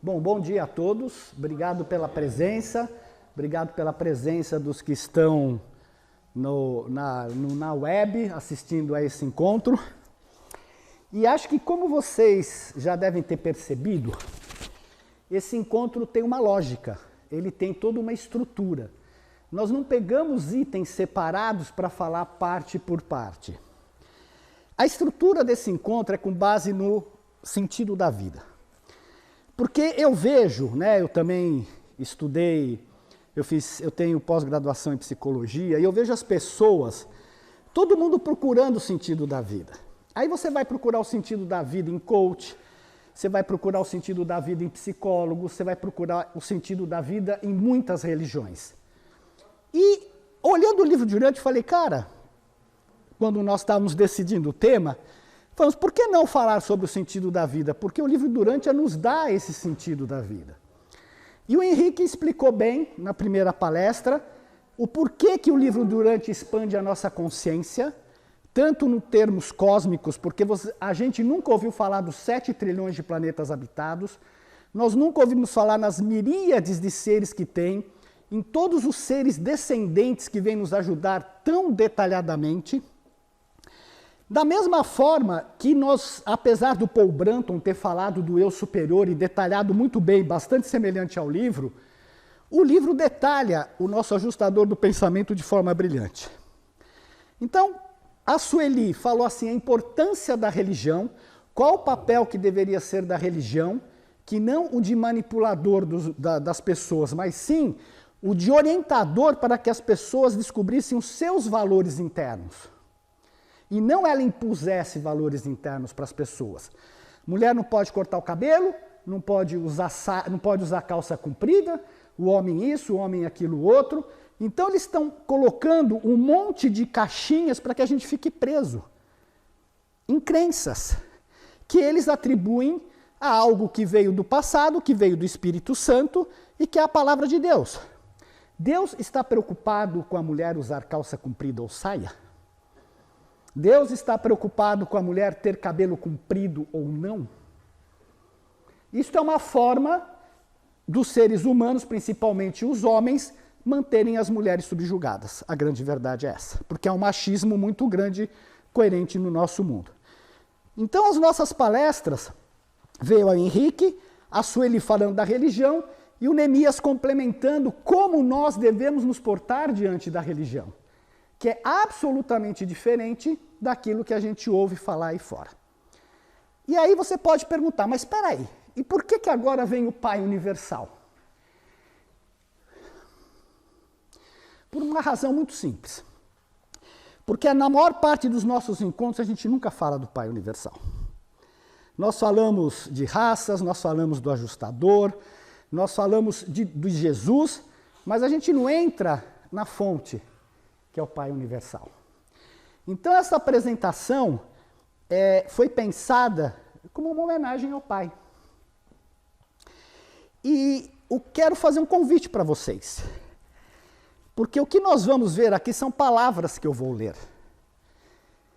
Bom dia a todos, obrigado pela presença dos que estão na web assistindo a esse encontro. E acho que, como vocês já devem ter percebido, esse encontro tem uma lógica, ele tem toda uma estrutura. Nós não pegamos itens separados para falar parte por parte. A estrutura desse encontro é com base no sentido da vida. Porque eu vejo, eu também estudei, eu tenho pós-graduação em psicologia, e eu vejo as pessoas, todo mundo procurando o sentido da vida. Aí você vai procurar o sentido da vida em coach, você vai procurar o sentido da vida em psicólogo, você vai procurar o sentido da vida em muitas religiões. E olhando o livro de Durante, eu falei, cara, quando nós estávamos decidindo o tema, falamos, por que não falar sobre o sentido da vida? Porque o livro Durante nos dá esse sentido da vida. E o Henrique explicou bem, na primeira palestra, o porquê que o livro Durante expande a nossa consciência, tanto nos termos cósmicos, porque a gente nunca ouviu falar dos 7 trilhões de planetas habitados, nós nunca ouvimos falar nas miríades de seres que tem, em todos os seres descendentes que vêm nos ajudar tão detalhadamente. Da mesma forma que nós, apesar do Paul Brunton ter falado do eu superior e detalhado muito bem, bastante semelhante ao livro, o livro detalha o nosso ajustador do pensamento de forma brilhante. Então, a Sueli falou assim, a importância da religião, qual o papel que deveria ser da religião, que não o de manipulador das pessoas, mas sim o de orientador para que as pessoas descobrissem os seus valores internos. E não ela impusesse valores internos para as pessoas. Mulher não pode cortar o cabelo, não pode usar calça comprida, o homem isso, o homem aquilo outro. Então eles estão colocando um monte de caixinhas para que a gente fique preso em crenças que eles atribuem a algo que veio do passado, que veio do Espírito Santo e que é a palavra de Deus. Deus está preocupado com a mulher usar calça comprida ou saia? Deus está preocupado com a mulher ter cabelo comprido ou não? Isso é uma forma dos seres humanos, principalmente os homens, manterem as mulheres subjugadas. A grande verdade é essa, porque há um machismo muito grande, coerente no nosso mundo. Então, as nossas palestras, veio a Henrique, a Sueli falando da religião, e o Neemias complementando como nós devemos nos portar diante da religião, que é absolutamente diferente daquilo que a gente ouve falar aí fora. E aí você pode perguntar, mas espera aí, e por que agora vem o Pai Universal? Por uma razão muito simples. Porque na maior parte dos nossos encontros a gente nunca fala do Pai Universal. Nós falamos de raças, nós falamos do ajustador, nós falamos de Jesus, mas a gente não entra na fonte, que é o Pai Universal. Então essa apresentação foi pensada como uma homenagem ao Pai. E eu quero fazer um convite para vocês. Porque o que nós vamos ver aqui são palavras que eu vou ler.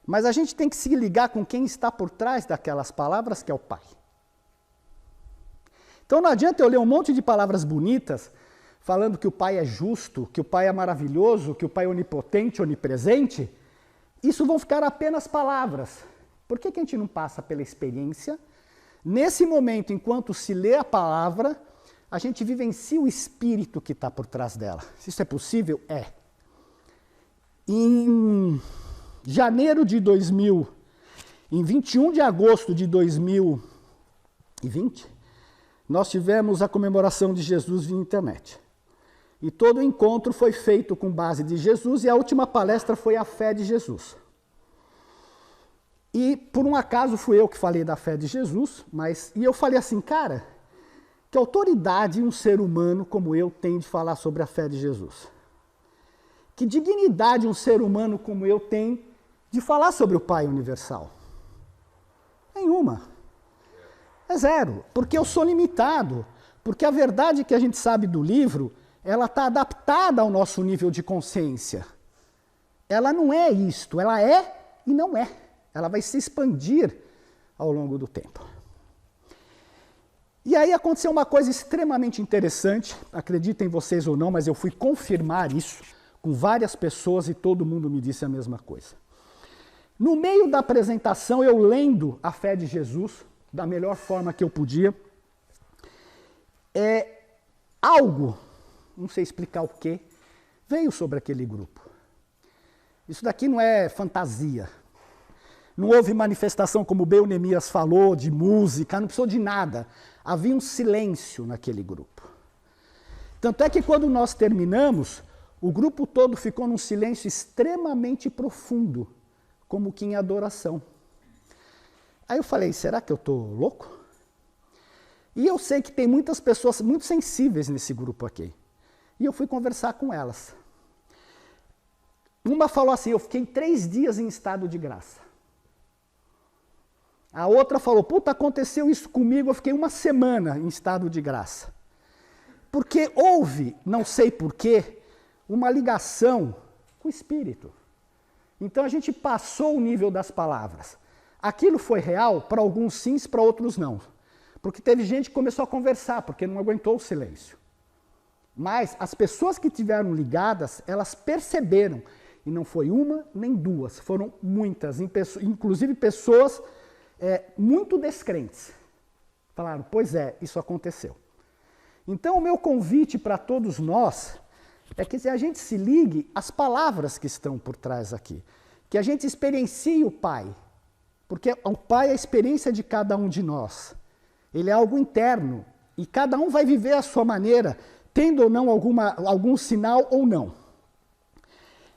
Mas a gente tem que se ligar com quem está por trás daquelas palavras, que é o Pai. Então não adianta eu ler um monte de palavras bonitas, falando que o Pai é justo, que o Pai é maravilhoso, que o Pai é onipotente, onipresente. Isso vão ficar apenas palavras. Por que a gente não passa pela experiência? Nesse momento, enquanto se lê a palavra, a gente vivencia o espírito que está por trás dela. Se isso é possível, é. Em 21 de agosto de 2020, nós tivemos a comemoração de Jesus via internet. E todo o encontro foi feito com base de Jesus e a última palestra foi a fé de Jesus. E por um acaso fui eu que falei da fé de Jesus, e eu falei assim, cara, que autoridade um ser humano como eu tem de falar sobre a fé de Jesus? Que dignidade um ser humano como eu tem de falar sobre o Pai Universal? Nenhuma. É zero, porque eu sou limitado, porque a verdade que a gente sabe do livro, ela está adaptada ao nosso nível de consciência. Ela não é isto, ela é e não é. Ela vai se expandir ao longo do tempo. E aí aconteceu uma coisa extremamente interessante, acreditem vocês ou não, mas eu fui confirmar isso com várias pessoas e todo mundo me disse a mesma coisa. No meio da apresentação, eu lendo a fé de Jesus, da melhor forma que eu podia, algo, não sei explicar o quê, veio sobre aquele grupo. Isso daqui não é fantasia. Não houve manifestação, como o Beunemias falou, de música, não precisou de nada. Havia um silêncio naquele grupo. Tanto é que quando nós terminamos, o grupo todo ficou num silêncio extremamente profundo, como que em adoração. Aí eu falei, será que eu estou louco? E eu sei que tem muitas pessoas muito sensíveis nesse grupo aqui. E eu fui conversar com elas. Uma falou assim, eu fiquei 3 dias em estado de graça. A outra falou, puta, aconteceu isso comigo, eu fiquei 1 semana em estado de graça. Porque houve, não sei porquê, uma ligação com o Espírito. Então a gente passou o nível das palavras. Aquilo foi real, para alguns sim, para outros não. Porque teve gente que começou a conversar, porque não aguentou o silêncio. Mas as pessoas que tiveram ligadas, elas perceberam. E não foi 1 nem 2, foram muitas, inclusive pessoas muito descrentes. Falaram, pois é, isso aconteceu. Então o meu convite para todos nós é que a gente se ligue às palavras que estão por trás aqui. Que a gente experiencie o Pai. Porque o Pai é a experiência de cada um de nós. Ele é algo interno. E cada um vai viver à sua maneira, tendo ou não algum sinal ou não.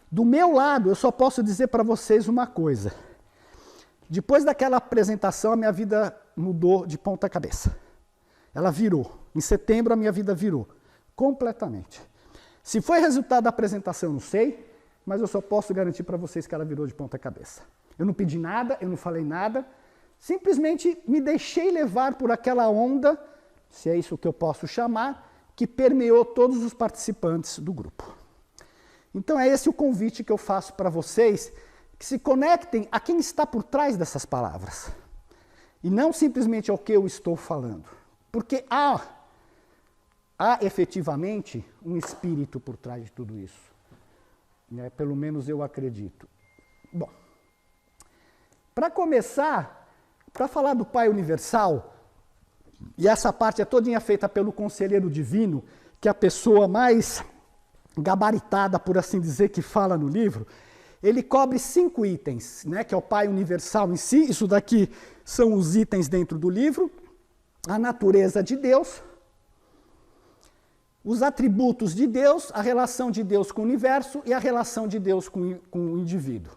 Do meu lado, eu só posso dizer para vocês uma coisa. Depois daquela apresentação, a minha vida mudou de ponta cabeça. Ela virou. Em setembro, a minha vida virou. Completamente. Se foi resultado da apresentação, eu não sei, mas eu só posso garantir para vocês que ela virou de ponta cabeça. Eu não pedi nada, eu não falei nada, simplesmente me deixei levar por aquela onda, se é isso que eu posso chamar, que permeou todos os participantes do grupo. Então é esse o convite que eu faço para vocês, que se conectem a quem está por trás dessas palavras. E não simplesmente ao que eu estou falando. Porque há efetivamente um espírito por trás de tudo isso. Né? Pelo menos eu acredito. Bom, para começar, para falar do Pai Universal, e essa parte é todinha feita pelo Conselheiro Divino, que é a pessoa mais gabaritada, por assim dizer, que fala no livro, ele cobre 5 itens, né, que é o Pai Universal em si, isso daqui são os itens dentro do livro, a natureza de Deus, os atributos de Deus, a relação de Deus com o universo e a relação de Deus com o indivíduo.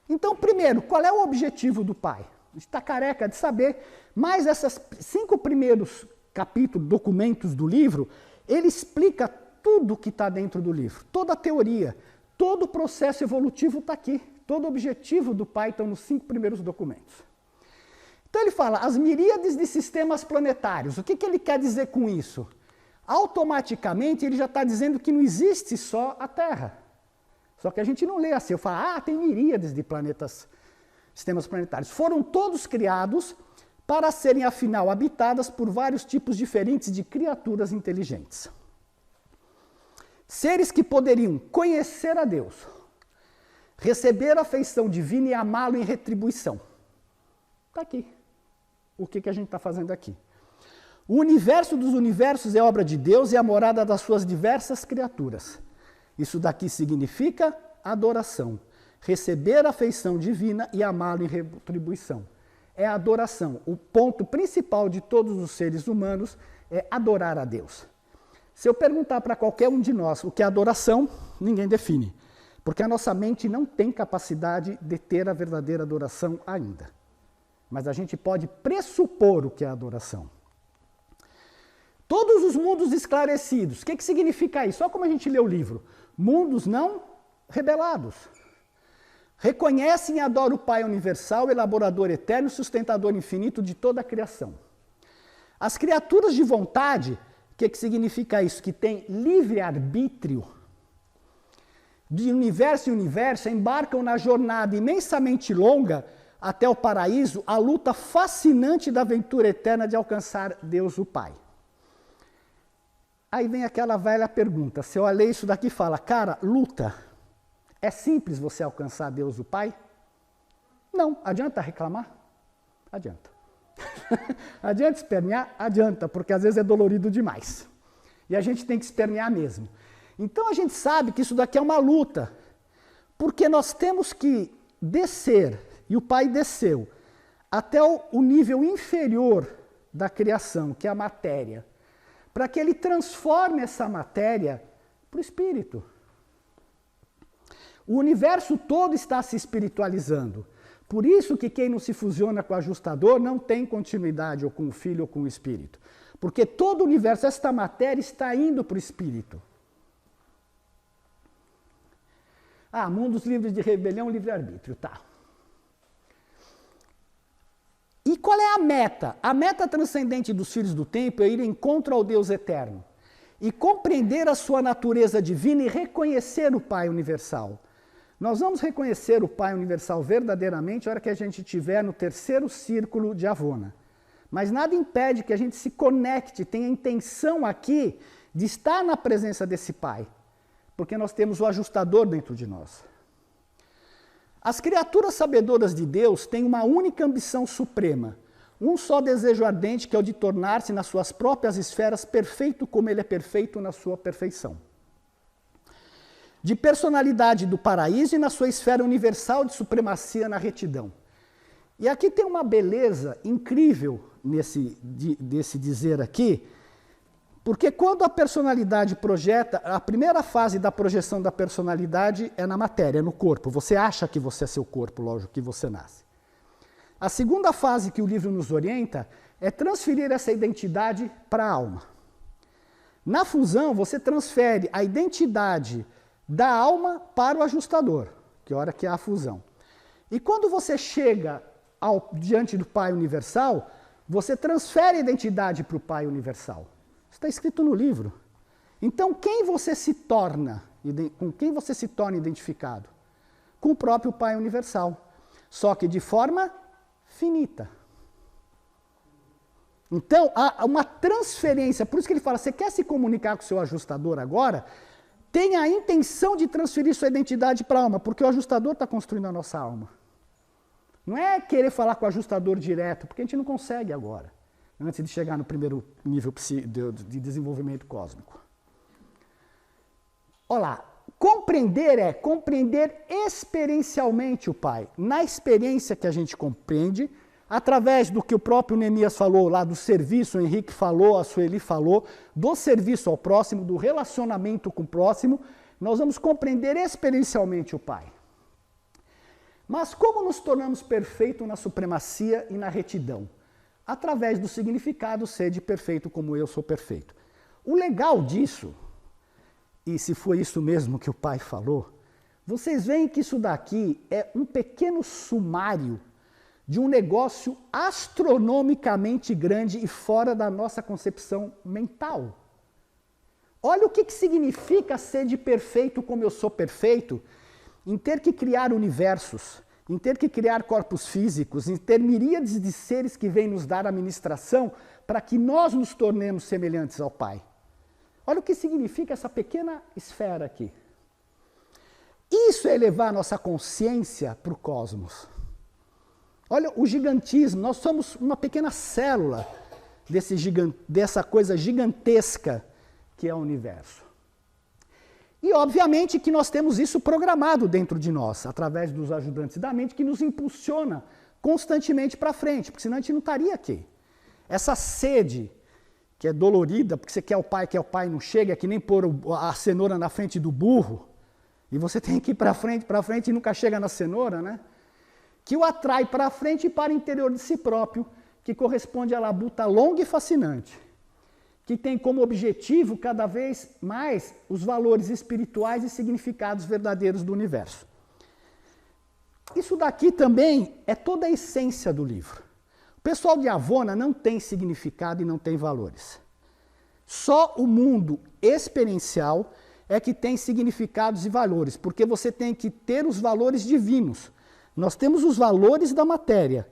Então, primeiro, qual é o objetivo do Pai? A gente está careca de saber, mas esses 5 primeiros capítulos, documentos do livro, ele explica tudo que está dentro do livro, toda a teoria, todo o processo evolutivo está aqui, todo o objetivo do Pai estão nos 5 primeiros documentos. Então ele fala, as miríades de sistemas planetários, o que ele quer dizer com isso? Automaticamente ele já está dizendo que não existe só a Terra. Só que a gente não lê assim, eu falo, tem miríades de planetas, sistemas planetários. Foram todos criados para serem, afinal, habitadas por vários tipos diferentes de criaturas inteligentes. Seres que poderiam conhecer a Deus, receber a afeição divina e amá-lo em retribuição. Está aqui. O que a gente está fazendo aqui? O universo dos universos é obra de Deus e a morada das suas diversas criaturas. Isso daqui significa adoração. Receber a afeição divina e amá-lo em retribuição. É a adoração. O ponto principal de todos os seres humanos é adorar a Deus. Se eu perguntar para qualquer um de nós o que é adoração, ninguém define. Porque a nossa mente não tem capacidade de ter a verdadeira adoração ainda. Mas a gente pode pressupor o que é adoração. Todos os mundos esclarecidos. O que significa isso? Só como a gente lê o livro. Mundos não rebelados. Reconhecem e adoram o Pai Universal, elaborador eterno, sustentador infinito de toda a criação. As criaturas de vontade, o que significa isso? Que tem livre-arbítrio, de universo em universo, embarcam na jornada imensamente longa até o paraíso, a luta fascinante da aventura eterna de alcançar Deus o Pai. Aí vem aquela velha pergunta, se eu ler isso daqui fala, cara, luta, é simples você alcançar Deus o Pai? Não, adianta reclamar? Adianta. Adianta espernear? Adianta, porque às vezes é dolorido demais. E a gente tem que espernear mesmo. Então a gente sabe que isso daqui é uma luta, porque nós temos que descer, e o Pai desceu, até o nível inferior da criação, que é a matéria, para que ele transforme essa matéria para o espírito. O universo todo está se espiritualizando. Por isso que quem não se fusiona com o ajustador não tem continuidade ou com o filho ou com o espírito. Porque todo o universo, esta matéria, está indo para o espírito. Ah, mundos livres de rebelião, livre-arbítrio, tá. E qual é a meta? A meta transcendente dos filhos do tempo é ir em encontro ao Deus eterno e compreender a sua natureza divina e reconhecer o Pai universal. Nós vamos reconhecer o Pai universal verdadeiramente na hora que a gente estiver no terceiro círculo de Avona. Mas nada impede que a gente se conecte, tenha a intenção aqui de estar na presença desse Pai, porque nós temos o ajustador dentro de nós. As criaturas sabedoras de Deus têm uma única ambição suprema, um só desejo ardente, que é o de tornar-se nas suas próprias esferas perfeito como ele é perfeito na sua perfeição. De personalidade do paraíso e na sua esfera universal de supremacia na retidão. E aqui tem uma beleza incrível desse dizer aqui, porque quando a personalidade projeta, a primeira fase da projeção da personalidade é na matéria, é no corpo. Você acha que você é seu corpo, lógico, que você nasce. A segunda fase que o livro nos orienta é transferir essa identidade para a alma. Na fusão, você transfere a identidade da alma para o ajustador, que é a hora que é a fusão. E quando você chega diante do Pai Universal, você transfere a identidade para o Pai Universal. Está escrito no livro. Então, quem você se torna, com quem você se torna identificado? Com o próprio Pai Universal, só que de forma finita. Então, há uma transferência, por isso que ele fala, você quer se comunicar com o seu ajustador agora? Tenha a intenção de transferir sua identidade para a alma, porque o ajustador está construindo a nossa alma. Não é querer falar com o ajustador direto, porque a gente não consegue agora, antes de chegar no primeiro nível de desenvolvimento cósmico. Olha lá, compreender é compreender experiencialmente o Pai. Na experiência que a gente compreende, através do que o próprio Neemias falou lá do serviço, o Henrique falou, a Sueli falou, do serviço ao próximo, do relacionamento com o próximo, nós vamos compreender experiencialmente o Pai. Mas como nos tornamos perfeitos na supremacia e na retidão? Através do significado sede perfeito como eu sou perfeito. O legal disso, e se foi isso mesmo que o Pai falou, vocês veem que isso daqui é um pequeno sumário de um negócio astronomicamente grande e fora da nossa concepção mental. Olha o que significa ser de perfeito como eu sou perfeito, em ter que criar universos, em ter que criar corpos físicos, em ter miríades de seres que vêm nos dar a ministração para que nós nos tornemos semelhantes ao Pai. Olha o que significa essa pequena esfera aqui. Isso é elevar a nossa consciência para o cosmos. Olha o gigantismo, nós somos uma pequena célula dessa coisa gigantesca que é o universo. E obviamente que nós temos isso programado dentro de nós, através dos ajudantes da mente, que nos impulsiona constantemente para frente, porque senão a gente não estaria aqui. Essa sede, que é dolorida, porque você quer o pai não chega, é que nem pôr a cenoura na frente do burro, e você tem que ir para frente e nunca chega na cenoura, né? Que o atrai para frente e para o interior de si próprio, que corresponde à labuta longa e fascinante, que tem como objetivo cada vez mais os valores espirituais e significados verdadeiros do universo. Isso daqui também é toda a essência do livro. O pessoal de Avona não tem significado e não tem valores. Só o mundo experiencial é que tem significados e valores, porque você tem que ter os valores divinos. Nós temos os valores da matéria,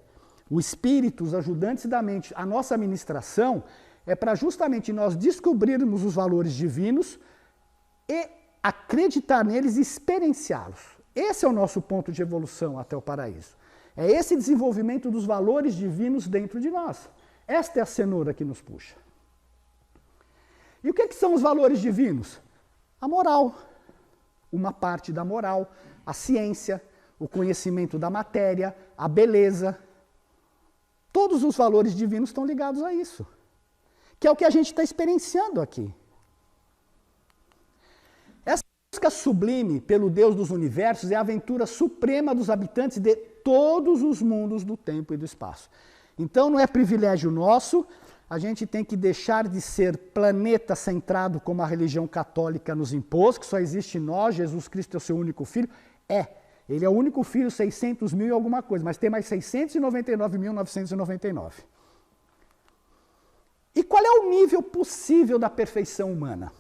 o espírito, os ajudantes da mente. A nossa administração é para justamente nós descobrirmos os valores divinos e acreditar neles e experienciá-los. Esse é o nosso ponto de evolução até o paraíso. É esse desenvolvimento dos valores divinos dentro de nós. Esta é a cenoura que nos puxa. E o que são os valores divinos? A moral, uma parte da moral, a ciência, o conhecimento da matéria, a beleza. Todos os valores divinos estão ligados a isso, que é o que a gente está experienciando aqui. Essa busca sublime pelo Deus dos universos é a aventura suprema dos habitantes de todos os mundos do tempo e do espaço. Então não é privilégio nosso, a gente tem que deixar de ser planeta centrado como a religião católica nos impôs, que só existe nós, Jesus Cristo é o seu único filho. Ele é o único filho, 600 mil e alguma coisa, mas tem mais 699.999. E qual é o nível possível da perfeição humana?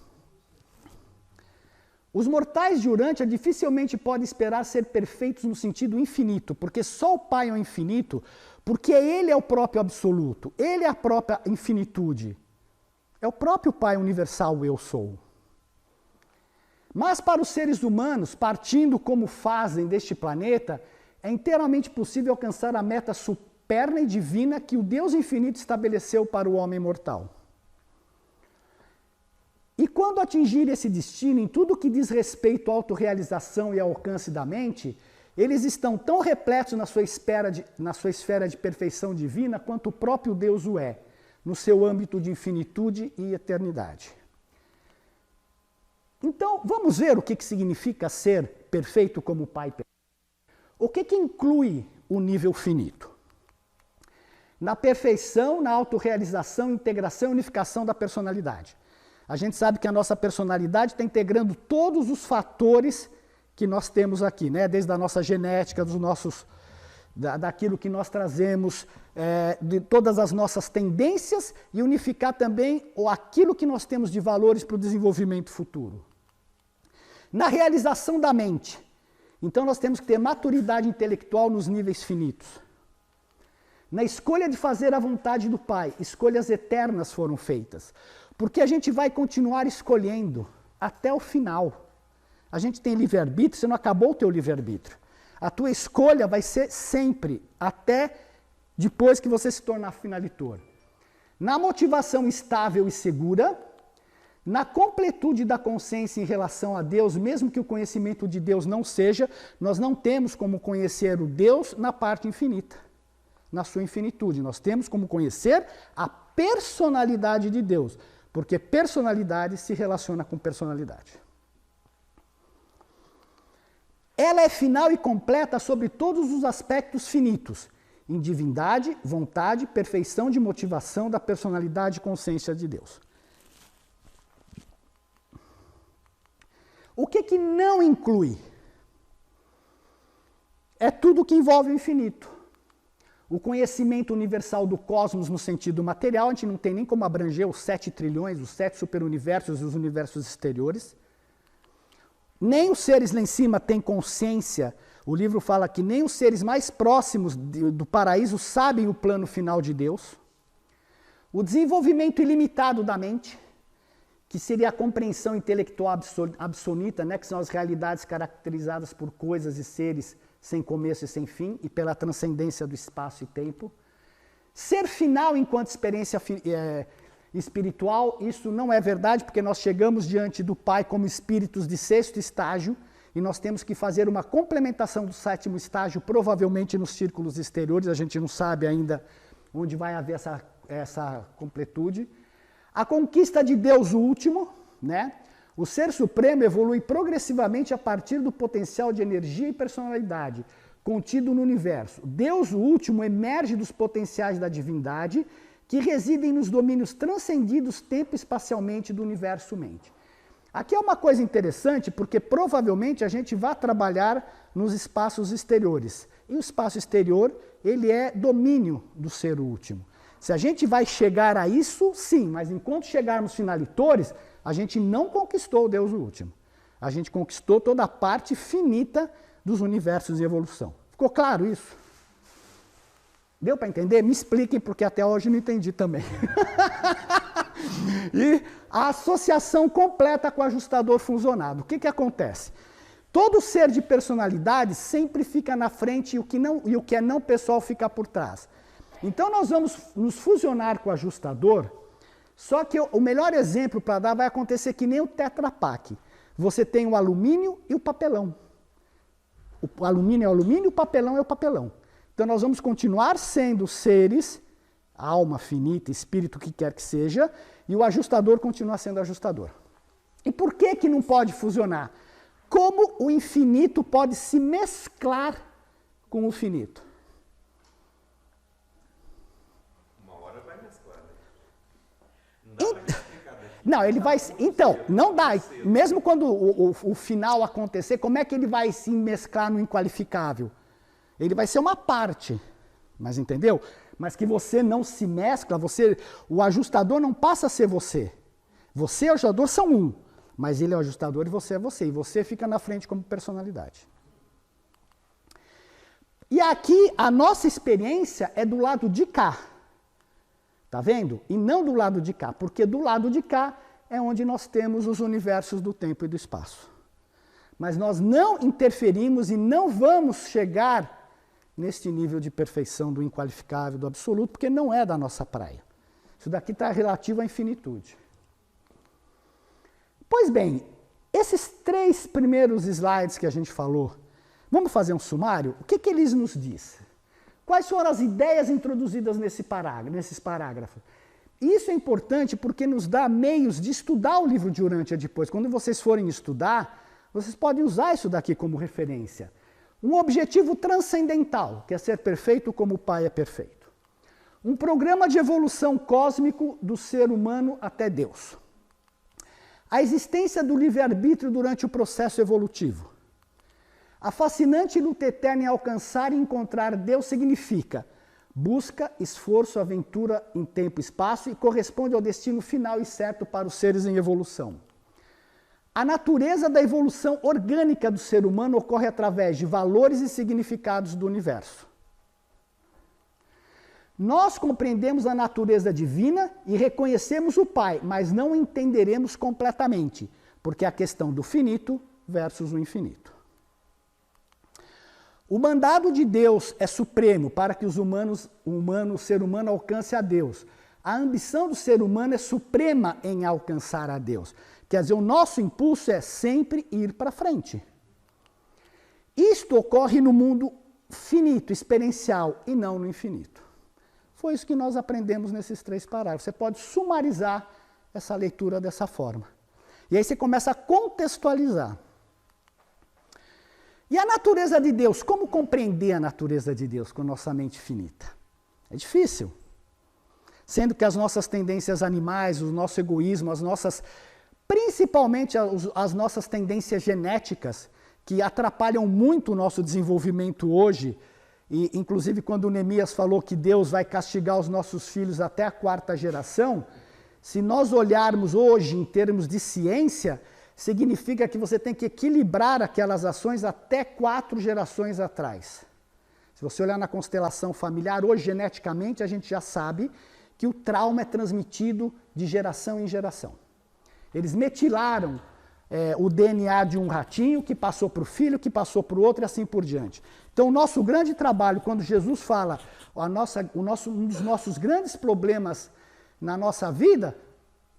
Os mortais de Urântia dificilmente podem esperar ser perfeitos no sentido infinito, porque só o Pai é o infinito, porque Ele é o próprio absoluto, Ele é a própria infinitude. É o próprio Pai universal, o Eu Sou. Mas para os seres humanos, partindo como fazem deste planeta, é inteiramente possível alcançar a meta superna e divina que o Deus infinito estabeleceu para o homem mortal. E quando atingir esse destino, em tudo que diz respeito à autorrealização e ao alcance da mente, eles estão tão repletos na sua esfera de perfeição divina quanto o próprio Deus o é, no seu âmbito de infinitude e eternidade. Então, vamos ver o que significa ser perfeito como o Pai perfeito. O que inclui o nível finito? Na perfeição, na autorrealização, integração e unificação da personalidade. A gente sabe que a nossa personalidade está integrando todos os fatores que nós temos aqui, né? Desde a nossa genética, daquilo que nós trazemos, de todas as nossas tendências e unificar também aquilo que nós temos de valores para o desenvolvimento futuro. Na realização da mente, então nós temos que ter maturidade intelectual nos níveis finitos. Na escolha de fazer a vontade do Pai, escolhas eternas foram feitas. Porque a gente vai continuar escolhendo até o final. A gente tem livre-arbítrio, você não acabou o teu livre-arbítrio. A tua escolha vai ser sempre, até depois que você se tornar finalitor. Na motivação estável e segura, na completude da consciência em relação a Deus, mesmo que o conhecimento de Deus não seja, nós não temos como conhecer o Deus na parte infinita, na sua infinitude. Nós temos como conhecer a personalidade de Deus. Porque personalidade se relaciona com personalidade. Ela é final e completa sobre todos os aspectos finitos, em divindade, vontade, perfeição de motivação da personalidade e consciência de Deus. O que não inclui? É tudo que envolve o infinito. O conhecimento universal do cosmos no sentido material, a gente não tem nem como abranger os 7 trilhões, os 7 superuniversos e os universos exteriores. Nem os seres lá em cima têm consciência. O livro fala que nem os seres mais próximos do paraíso sabem o plano final de Deus. O desenvolvimento ilimitado da mente, que seria a compreensão intelectual absoluta, né, que são as realidades caracterizadas por coisas e seres sem começo e sem fim, e pela transcendência do espaço e tempo. Ser final enquanto experiência espiritual, isso não é verdade, porque nós chegamos diante do Pai como espíritos de 6º estágio, e nós temos que fazer uma complementação do 7º estágio, provavelmente nos círculos exteriores, a gente não sabe ainda onde vai haver essa completude. A conquista de Deus o último, né? O Ser Supremo evolui progressivamente a partir do potencial de energia e personalidade contido no universo. Deus, o último, emerge dos potenciais da divindade que residem nos domínios transcendidos tempo e espacialmente do universo-mente. Aqui é uma coisa interessante, porque provavelmente a gente vai trabalhar nos espaços exteriores. E o espaço exterior, ele é domínio do Ser Último. Se a gente vai chegar a isso, sim, mas enquanto chegarmos finalitores, a gente não conquistou o Deus o último. A gente conquistou toda a parte finita dos universos em evolução. Ficou claro isso? Deu para entender? Me expliquem, porque até hoje não entendi também. E a associação completa com o ajustador funcionado. O que acontece? Todo ser de personalidade sempre fica na frente e o que é não pessoal fica por trás. Então nós vamos nos fusionar com o ajustador, só que o melhor exemplo para dar vai acontecer que nem o Tetra Pak. Você tem o alumínio e o papelão. O alumínio é o alumínio, o papelão é o papelão. Então nós vamos continuar sendo seres, alma finita, espírito, o que quer que seja, e o ajustador continua sendo ajustador. E por que não pode fusionar? Como o infinito pode se mesclar com o finito? Uma hora vai mesclar, né? Não dá pra explicar. Não, ele vai... Então, não dá. Mesmo quando o final acontecer, como é que ele vai se mesclar no inqualificável? Ele vai ser uma parte, mas entendeu? Mas que você não se mescla, o ajustador não passa a ser você. Você e o ajustador são um, mas ele é o ajustador e você fica na frente como personalidade. E aqui a nossa experiência é do lado de cá. Tá vendo? E não do lado de cá, porque do lado de cá é onde nós temos os universos do tempo e do espaço. Mas nós não interferimos e não vamos chegar neste nível de perfeição do inqualificável, do absoluto, porque não é da nossa praia. Isso daqui está relativo à infinitude. Pois bem, esses 3 primeiros slides que a gente falou, vamos fazer um sumário? O que eles nos diz? Quais foram as ideias introduzidas nesses parágrafos? Isso é importante porque nos dá meios de estudar o livro de Urântia depois. Quando vocês forem estudar, vocês podem usar isso daqui como referência. Um objetivo transcendental, que é ser perfeito como o Pai é perfeito. Um programa de evolução cósmico do ser humano até Deus. A existência do livre-arbítrio durante o processo evolutivo. A fascinante luta eterna em alcançar e encontrar Deus significa busca, esforço, aventura em tempo e espaço e corresponde ao destino final e certo para os seres em evolução. A natureza da evolução orgânica do ser humano ocorre através de valores e significados do universo. Nós compreendemos a natureza divina e reconhecemos o Pai, mas não o entenderemos completamente, porque é a questão do finito versus o infinito. O mandado de Deus é supremo para que o ser humano alcance a Deus. A ambição do ser humano é suprema em alcançar a Deus. Quer dizer, o nosso impulso é sempre ir para frente. Isto ocorre no mundo finito, experiencial, e não no infinito. Foi isso que nós aprendemos nesses 3 parágrafos. Você pode sumarizar essa leitura dessa forma. E aí você começa a contextualizar. E a natureza de Deus? Como compreender a natureza de Deus com nossa mente finita? É difícil. Sendo que as nossas tendências animais, o nosso egoísmo, principalmente as nossas tendências genéticas, que atrapalham muito o nosso desenvolvimento hoje, e inclusive quando o Neemias falou que Deus vai castigar os nossos filhos até a 4ª geração, se nós olharmos hoje em termos de ciência, significa que você tem que equilibrar aquelas ações até 4 gerações atrás. Se você olhar na constelação familiar, hoje geneticamente a gente já sabe que o trauma é transmitido de geração em geração. Eles metilaram o DNA de um ratinho que passou para o filho, que passou para o outro e assim por diante. Então o nosso grande trabalho, quando Jesus fala, um dos nossos grandes problemas na nossa vida,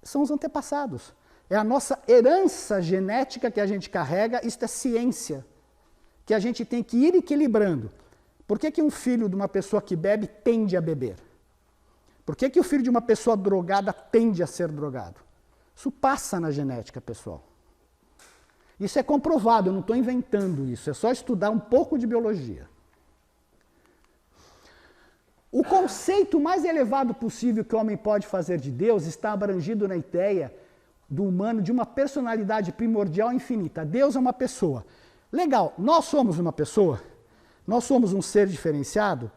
são os antepassados. É a nossa herança genética que a gente carrega, isto é ciência, que a gente tem que ir equilibrando. Por que um filho de uma pessoa que bebe tende a beber? Por que o filho de uma pessoa drogada tende a ser drogado? Isso passa na genética, pessoal. Isso é comprovado, eu não estou inventando isso, é só estudar um pouco de biologia. O conceito mais elevado possível que o homem pode fazer de Deus está abrangido na ideia do humano de uma personalidade primordial infinita. Deus é uma pessoa. Legal, nós somos uma pessoa? Nós somos um ser diferenciado?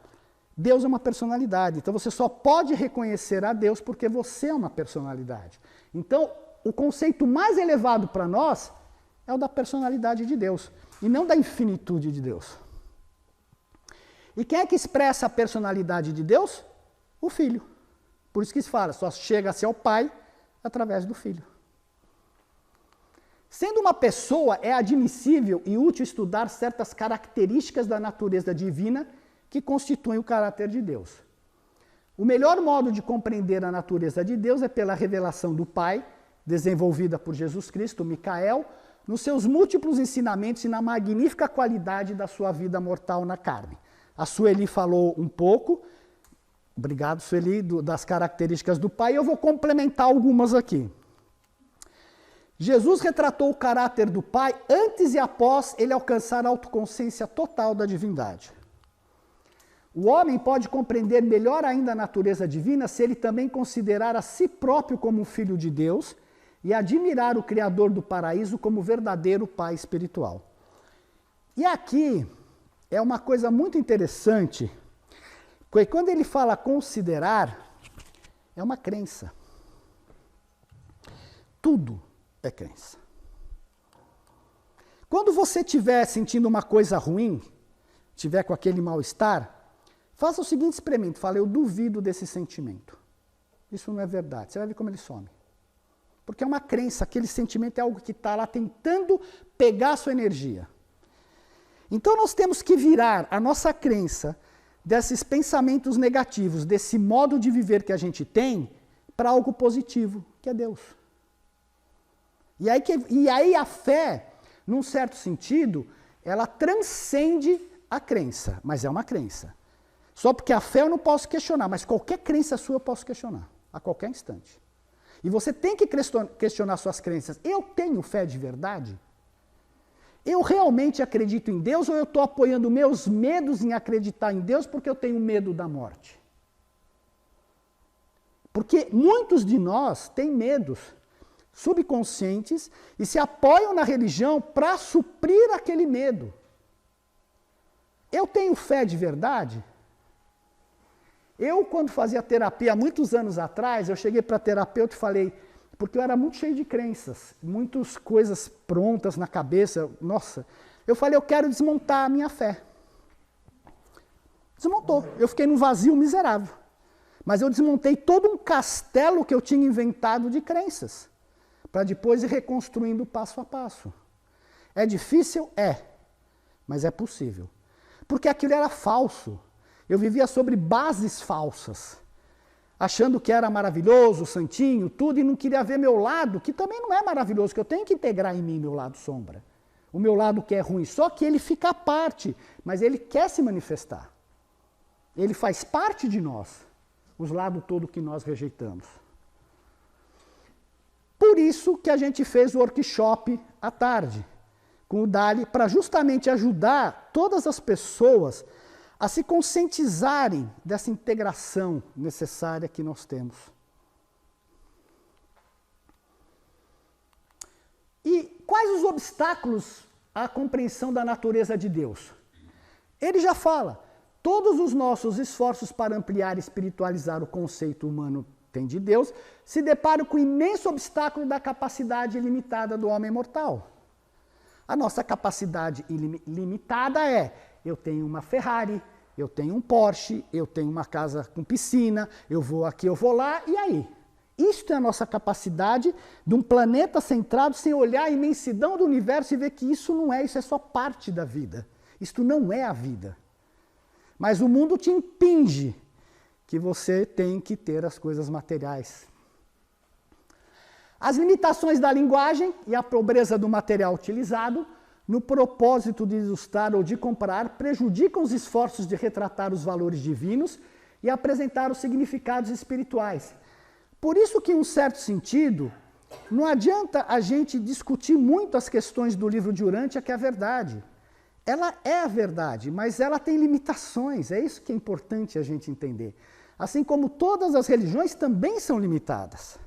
Deus é uma personalidade. Então você só pode reconhecer a Deus porque você é uma personalidade. Então, o conceito mais elevado para nós é o da personalidade de Deus, e não da infinitude de Deus. E quem é que expressa a personalidade de Deus? O Filho. Por isso que se fala, só chega-se ao Pai através do Filho. Sendo uma pessoa, é admissível e útil estudar certas características da natureza divina que constituem o caráter de Deus. O melhor modo de compreender a natureza de Deus é pela revelação do Pai, desenvolvida por Jesus Cristo, Micael, nos seus múltiplos ensinamentos e na magnífica qualidade da sua vida mortal na carne. A Sueli falou um pouco, obrigado Sueli, das características do Pai, eu vou complementar algumas aqui. Jesus retratou o caráter do Pai antes e após ele alcançar a autoconsciência total da divindade. O homem pode compreender melhor ainda a natureza divina se ele também considerar a si próprio como um filho de Deus e admirar o Criador do paraíso como verdadeiro Pai espiritual. E aqui é uma coisa muito interessante, porque quando ele fala considerar, é uma crença. Tudo é crença. Quando você estiver sentindo uma coisa ruim, estiver com aquele mal-estar, faça o seguinte experimento, fala, eu duvido desse sentimento. Isso não é verdade, você vai ver como ele some. Porque é uma crença, aquele sentimento é algo que está lá tentando pegar a sua energia. Então nós temos que virar a nossa crença desses pensamentos negativos, desse modo de viver que a gente tem, para algo positivo, que é Deus. E aí a fé, num certo sentido, ela transcende a crença, mas é uma crença. Só porque a fé eu não posso questionar, mas qualquer crença sua eu posso questionar, a qualquer instante. E você tem que questionar suas crenças. Eu tenho fé de verdade? Eu realmente acredito em Deus ou eu estou apoiando meus medos em acreditar em Deus porque eu tenho medo da morte? Porque muitos de nós têm medos subconscientes e se apoiam na religião para suprir aquele medo. Eu tenho fé de verdade? Eu, quando fazia terapia, há muitos anos atrás, eu cheguei para terapeuta e falei, porque eu era muito cheio de crenças, muitas coisas prontas na cabeça, nossa. Eu falei, eu quero desmontar a minha fé. Desmontou. Eu fiquei num vazio miserável. Mas eu desmontei todo um castelo que eu tinha inventado de crenças, para depois ir reconstruindo passo a passo. É difícil? É. Mas é possível. Porque aquilo era falso. Eu vivia sobre bases falsas, achando que era maravilhoso, santinho, tudo, e não queria ver meu lado, que também não é maravilhoso, que eu tenho que integrar em mim meu lado sombra. O meu lado que é ruim, só que ele fica à parte, mas ele quer se manifestar. Ele faz parte de nós, os lados todos que nós rejeitamos. Por isso que a gente fez o workshop à tarde, com o Dali, para justamente ajudar todas as pessoas a se conscientizarem dessa integração necessária que nós temos. E quais os obstáculos à compreensão da natureza de Deus? Ele já fala, todos os nossos esforços para ampliar e espiritualizar o conceito humano tem de Deus, se deparam com o imenso obstáculo da capacidade ilimitada do homem mortal. A nossa capacidade limitada é, eu tenho uma Ferrari, eu tenho um Porsche, eu tenho uma casa com piscina, eu vou aqui, eu vou lá, e aí? Isto é a nossa capacidade de um planeta centrado sem olhar a imensidão do universo e ver que isso não é, isso é só parte da vida. Isto não é a vida. Mas o mundo te impinge que você tem que ter as coisas materiais. As limitações da linguagem e a pobreza do material utilizado, no propósito de ilustrar ou de comparar, prejudicam os esforços de retratar os valores divinos e apresentar os significados espirituais. Por isso que, em um certo sentido, não adianta a gente discutir muito as questões do livro de Urântia, que é a verdade. Ela é a verdade, mas ela tem limitações, é isso que é importante a gente entender. Assim como todas as religiões também são limitadas.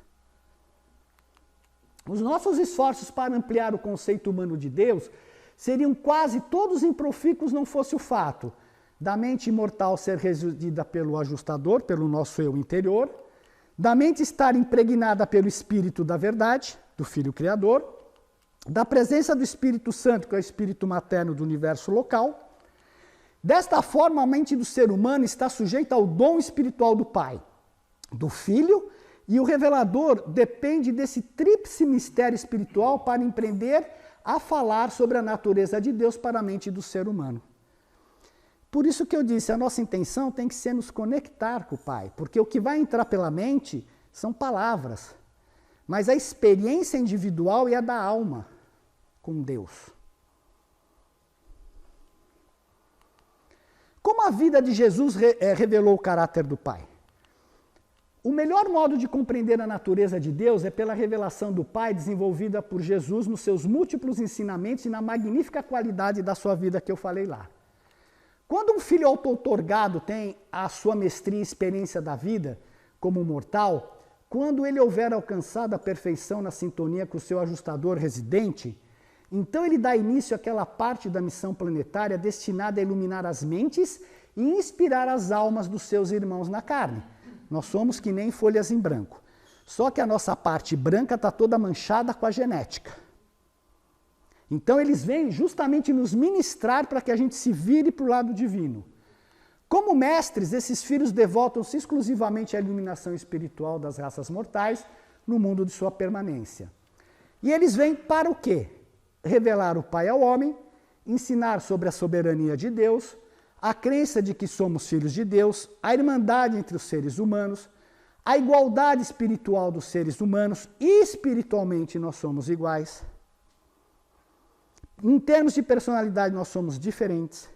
Os nossos esforços para ampliar o conceito humano de Deus seriam quase todos improfícuos não fosse o fato da mente imortal ser residida pelo ajustador, pelo nosso eu interior, da mente estar impregnada pelo Espírito da verdade, do Filho Criador, da presença do Espírito Santo, que é o Espírito materno do universo local, Desta forma, a mente do ser humano está sujeita ao dom espiritual do Pai, do Filho, e o revelador depende desse tríplice mistério espiritual para empreender a falar sobre a natureza de Deus para a mente do ser humano. Por isso que eu disse, a nossa intenção tem que ser nos conectar com o Pai, porque o que vai entrar pela mente são palavras, mas a experiência individual é a da alma com Deus. Como a vida de Jesus revelou o caráter do Pai? O melhor modo de compreender a natureza de Deus é pela revelação do Pai desenvolvida por Jesus nos seus múltiplos ensinamentos e na magnífica qualidade da sua vida que eu falei lá. Quando um filho auto-outorgado tem a sua mestria e experiência da vida como mortal, quando ele houver alcançado a perfeição na sintonia com o seu ajustador residente, então ele dá início àquela parte da missão planetária destinada a iluminar as mentes e inspirar as almas dos seus irmãos na carne. Nós somos que nem folhas em branco. Só que a nossa parte branca está toda manchada com a genética. Então eles vêm justamente nos ministrar para que a gente se vire para o lado divino. Como mestres, esses filhos devotam-se exclusivamente à iluminação espiritual das raças mortais no mundo de sua permanência. E eles vêm para o quê? Revelar o Pai ao homem, ensinar sobre a soberania de Deus, a crença de que somos filhos de Deus, a irmandade entre os seres humanos, a igualdade espiritual dos seres humanos, e espiritualmente nós somos iguais. Em termos de personalidade nós somos diferentes.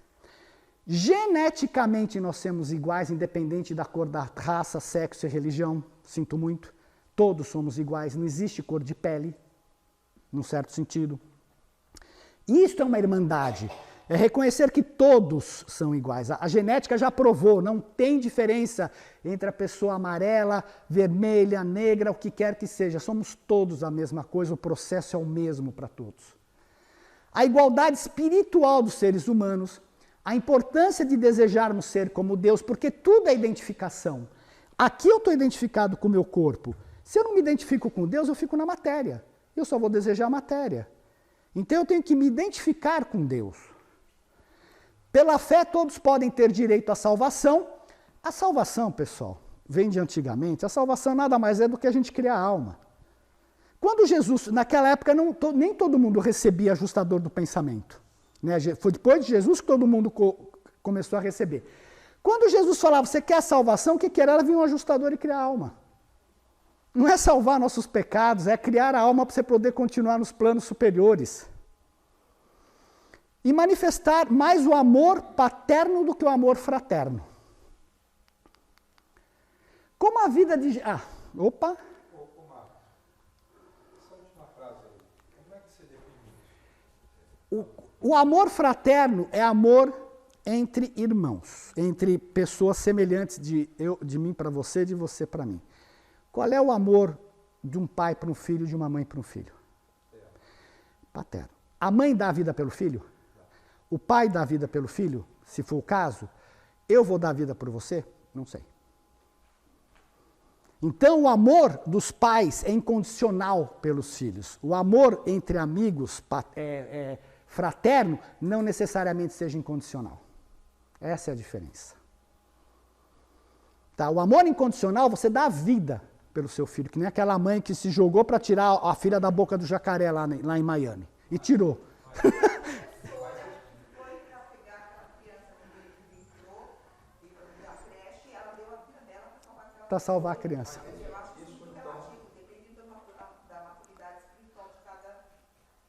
Geneticamente nós somos iguais, independente da cor da raça, sexo e religião. Sinto muito. Todos somos iguais, não existe cor de pele, num certo sentido. Isto é uma irmandade. É reconhecer que todos são iguais. A genética já provou, não tem diferença entre a pessoa amarela, vermelha, negra, o que quer que seja. Somos todos a mesma coisa, o processo é o mesmo para todos. A igualdade espiritual dos seres humanos, a importância de desejarmos ser como Deus, porque tudo é identificação. Aqui eu estou identificado com o meu corpo. Se eu não me identifico com Deus, eu fico na matéria. Eu só vou desejar a matéria. Então eu tenho que me identificar com Deus. Pela fé, todos podem ter direito à salvação. A salvação, pessoal, vem de antigamente. A salvação nada mais é do que a gente criar a alma. Quando Jesus, naquela época, nem todo mundo recebia ajustador do pensamento. Né? Foi depois de Jesus que todo mundo começou a receber. Quando Jesus falava, você quer a salvação, o que era? Ela vinha um ajustador e criar a alma. Não é salvar nossos pecados, é criar a alma para você poder continuar nos planos superiores. E manifestar mais o amor paterno do que o amor fraterno. Como a vida de... Opa! O amor fraterno é amor entre irmãos, entre pessoas semelhantes de mim para você, de você para mim. Qual é o amor de um pai para um filho, de uma mãe para um filho? Paterno. A mãe dá a vida pelo filho? O pai dá a vida pelo filho? Se for o caso, eu vou dar a vida por você? Não sei. Então, o amor dos pais é incondicional pelos filhos. O amor entre amigos fraterno não necessariamente seja incondicional. Essa é a diferença. Tá? O amor incondicional, você dá a vida pelo seu filho, que nem aquela mãe que se jogou para tirar a filha da boca do jacaré lá em Miami. E tirou. Para salvar a criança.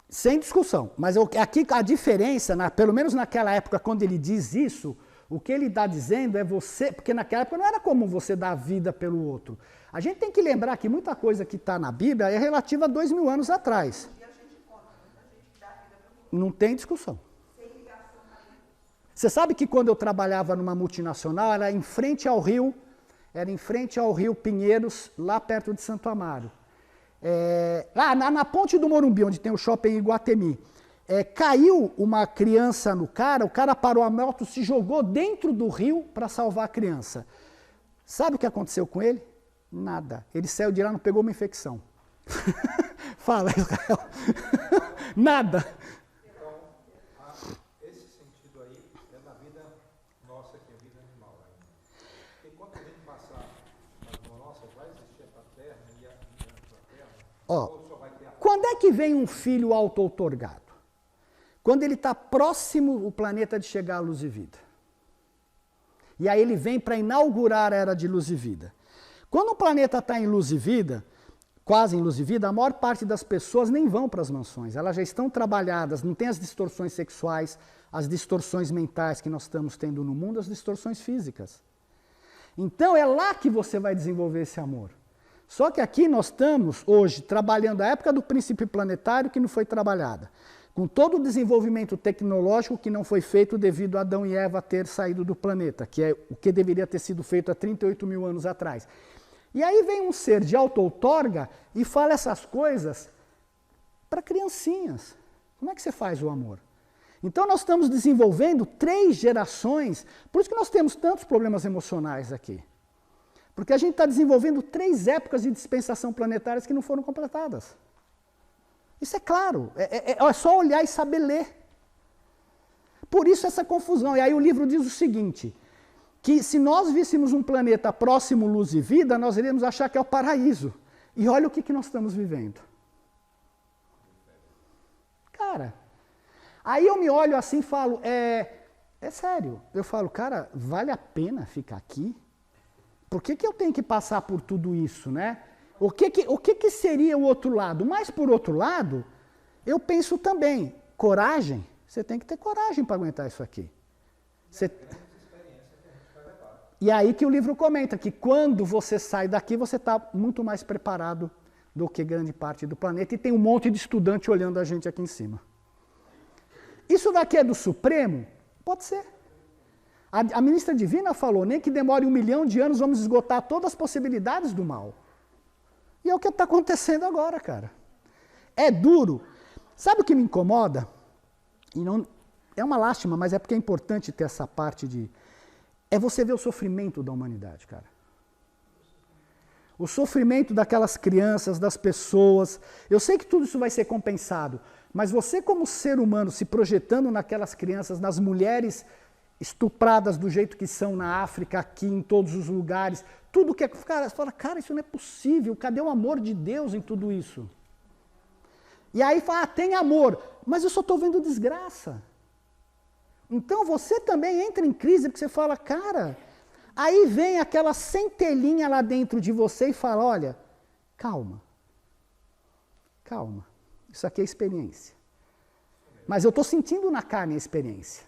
Sem discussão. Mas aqui a diferença, pelo menos naquela época, quando ele diz isso, o que ele está dizendo é você... Porque naquela época não era comum você dar a vida pelo outro. A gente tem que lembrar que muita coisa que está na Bíblia é relativa a 2000 anos atrás. Não tem discussão. Você sabe que quando eu trabalhava numa multinacional, era em frente ao rio Pinheiros, lá perto de Santo Amaro. Na ponte do Morumbi, onde tem o shopping Iguatemi, caiu uma criança no cara, o cara parou a moto, se jogou dentro do rio para salvar a criança. Sabe o que aconteceu com ele? Nada. Ele saiu de lá e não pegou uma infecção. Fala, Israel. Nada. Então, esse sentido aí é da vida nossa que é a vida animal ainda. Enquanto a gente passar na nossa, vai existir a Terra e a Terra? Ou só vai ter a... Quando é que vem um filho auto-outorgado? Quando ele está próximo o planeta de chegar à luz e vida. E aí ele vem para inaugurar a era de luz e vida. Quando o planeta está em luz e vida, quase em luz e vida, a maior parte das pessoas nem vão para as mansões. Elas já estão trabalhadas, não tem as distorções sexuais, as distorções mentais que nós estamos tendo no mundo, as distorções físicas. Então é lá que você vai desenvolver esse amor. Só que aqui nós estamos, hoje, trabalhando a época do princípio planetário que não foi trabalhada. Com todo o desenvolvimento tecnológico que não foi feito devido a Adão e Eva ter saído do planeta, que é o que deveria ter sido feito há 38 mil anos atrás. E aí vem um ser de auto-outorga e fala essas coisas para criancinhas. Como é que você faz o amor? Então nós estamos desenvolvendo 3 gerações, por isso que nós temos tantos problemas emocionais aqui. Porque a gente está desenvolvendo 3 épocas de dispensação planetárias que não foram completadas. Isso é claro, é só olhar e saber ler. Por isso essa confusão. E aí o livro diz o seguinte, que se nós víssemos um planeta próximo luz e vida, nós iríamos achar que é o paraíso. E olha o que nós estamos vivendo. Cara, aí eu me olho assim e falo, é sério. Eu falo, cara, vale a pena ficar aqui? Por que eu tenho que passar por tudo isso, né? O que seria o outro lado? Mas, por outro lado, eu penso também, coragem. Você tem que ter coragem para aguentar isso aqui. E aí que o livro comenta que quando você sai daqui, você está muito mais preparado do que grande parte do planeta. E tem um monte de estudante olhando a gente aqui em cima. Isso daqui é do Supremo? Pode ser. A ministra Divina falou, nem que demore 1 milhão de anos, vamos esgotar todas as possibilidades do mal. E é o que está acontecendo agora, cara. É duro. Sabe o que me incomoda? E não, é uma lástima, mas é porque é importante ter essa parte de... É você ver o sofrimento da humanidade, cara. O sofrimento daquelas crianças, das pessoas. Eu sei que tudo isso vai ser compensado, mas você como ser humano se projetando naquelas crianças, nas mulheres estupradas do jeito que são na África, aqui, em todos os lugares, tudo que é... Cara, você fala, cara, isso não é possível, cadê o amor de Deus em tudo isso? E aí fala, tem amor, mas eu só estou vendo desgraça. Então você também entra em crise, porque você fala, cara, aí vem aquela centelhinha lá dentro de você e fala, olha, calma, calma, isso aqui é experiência. Mas eu estou sentindo na carne a experiência.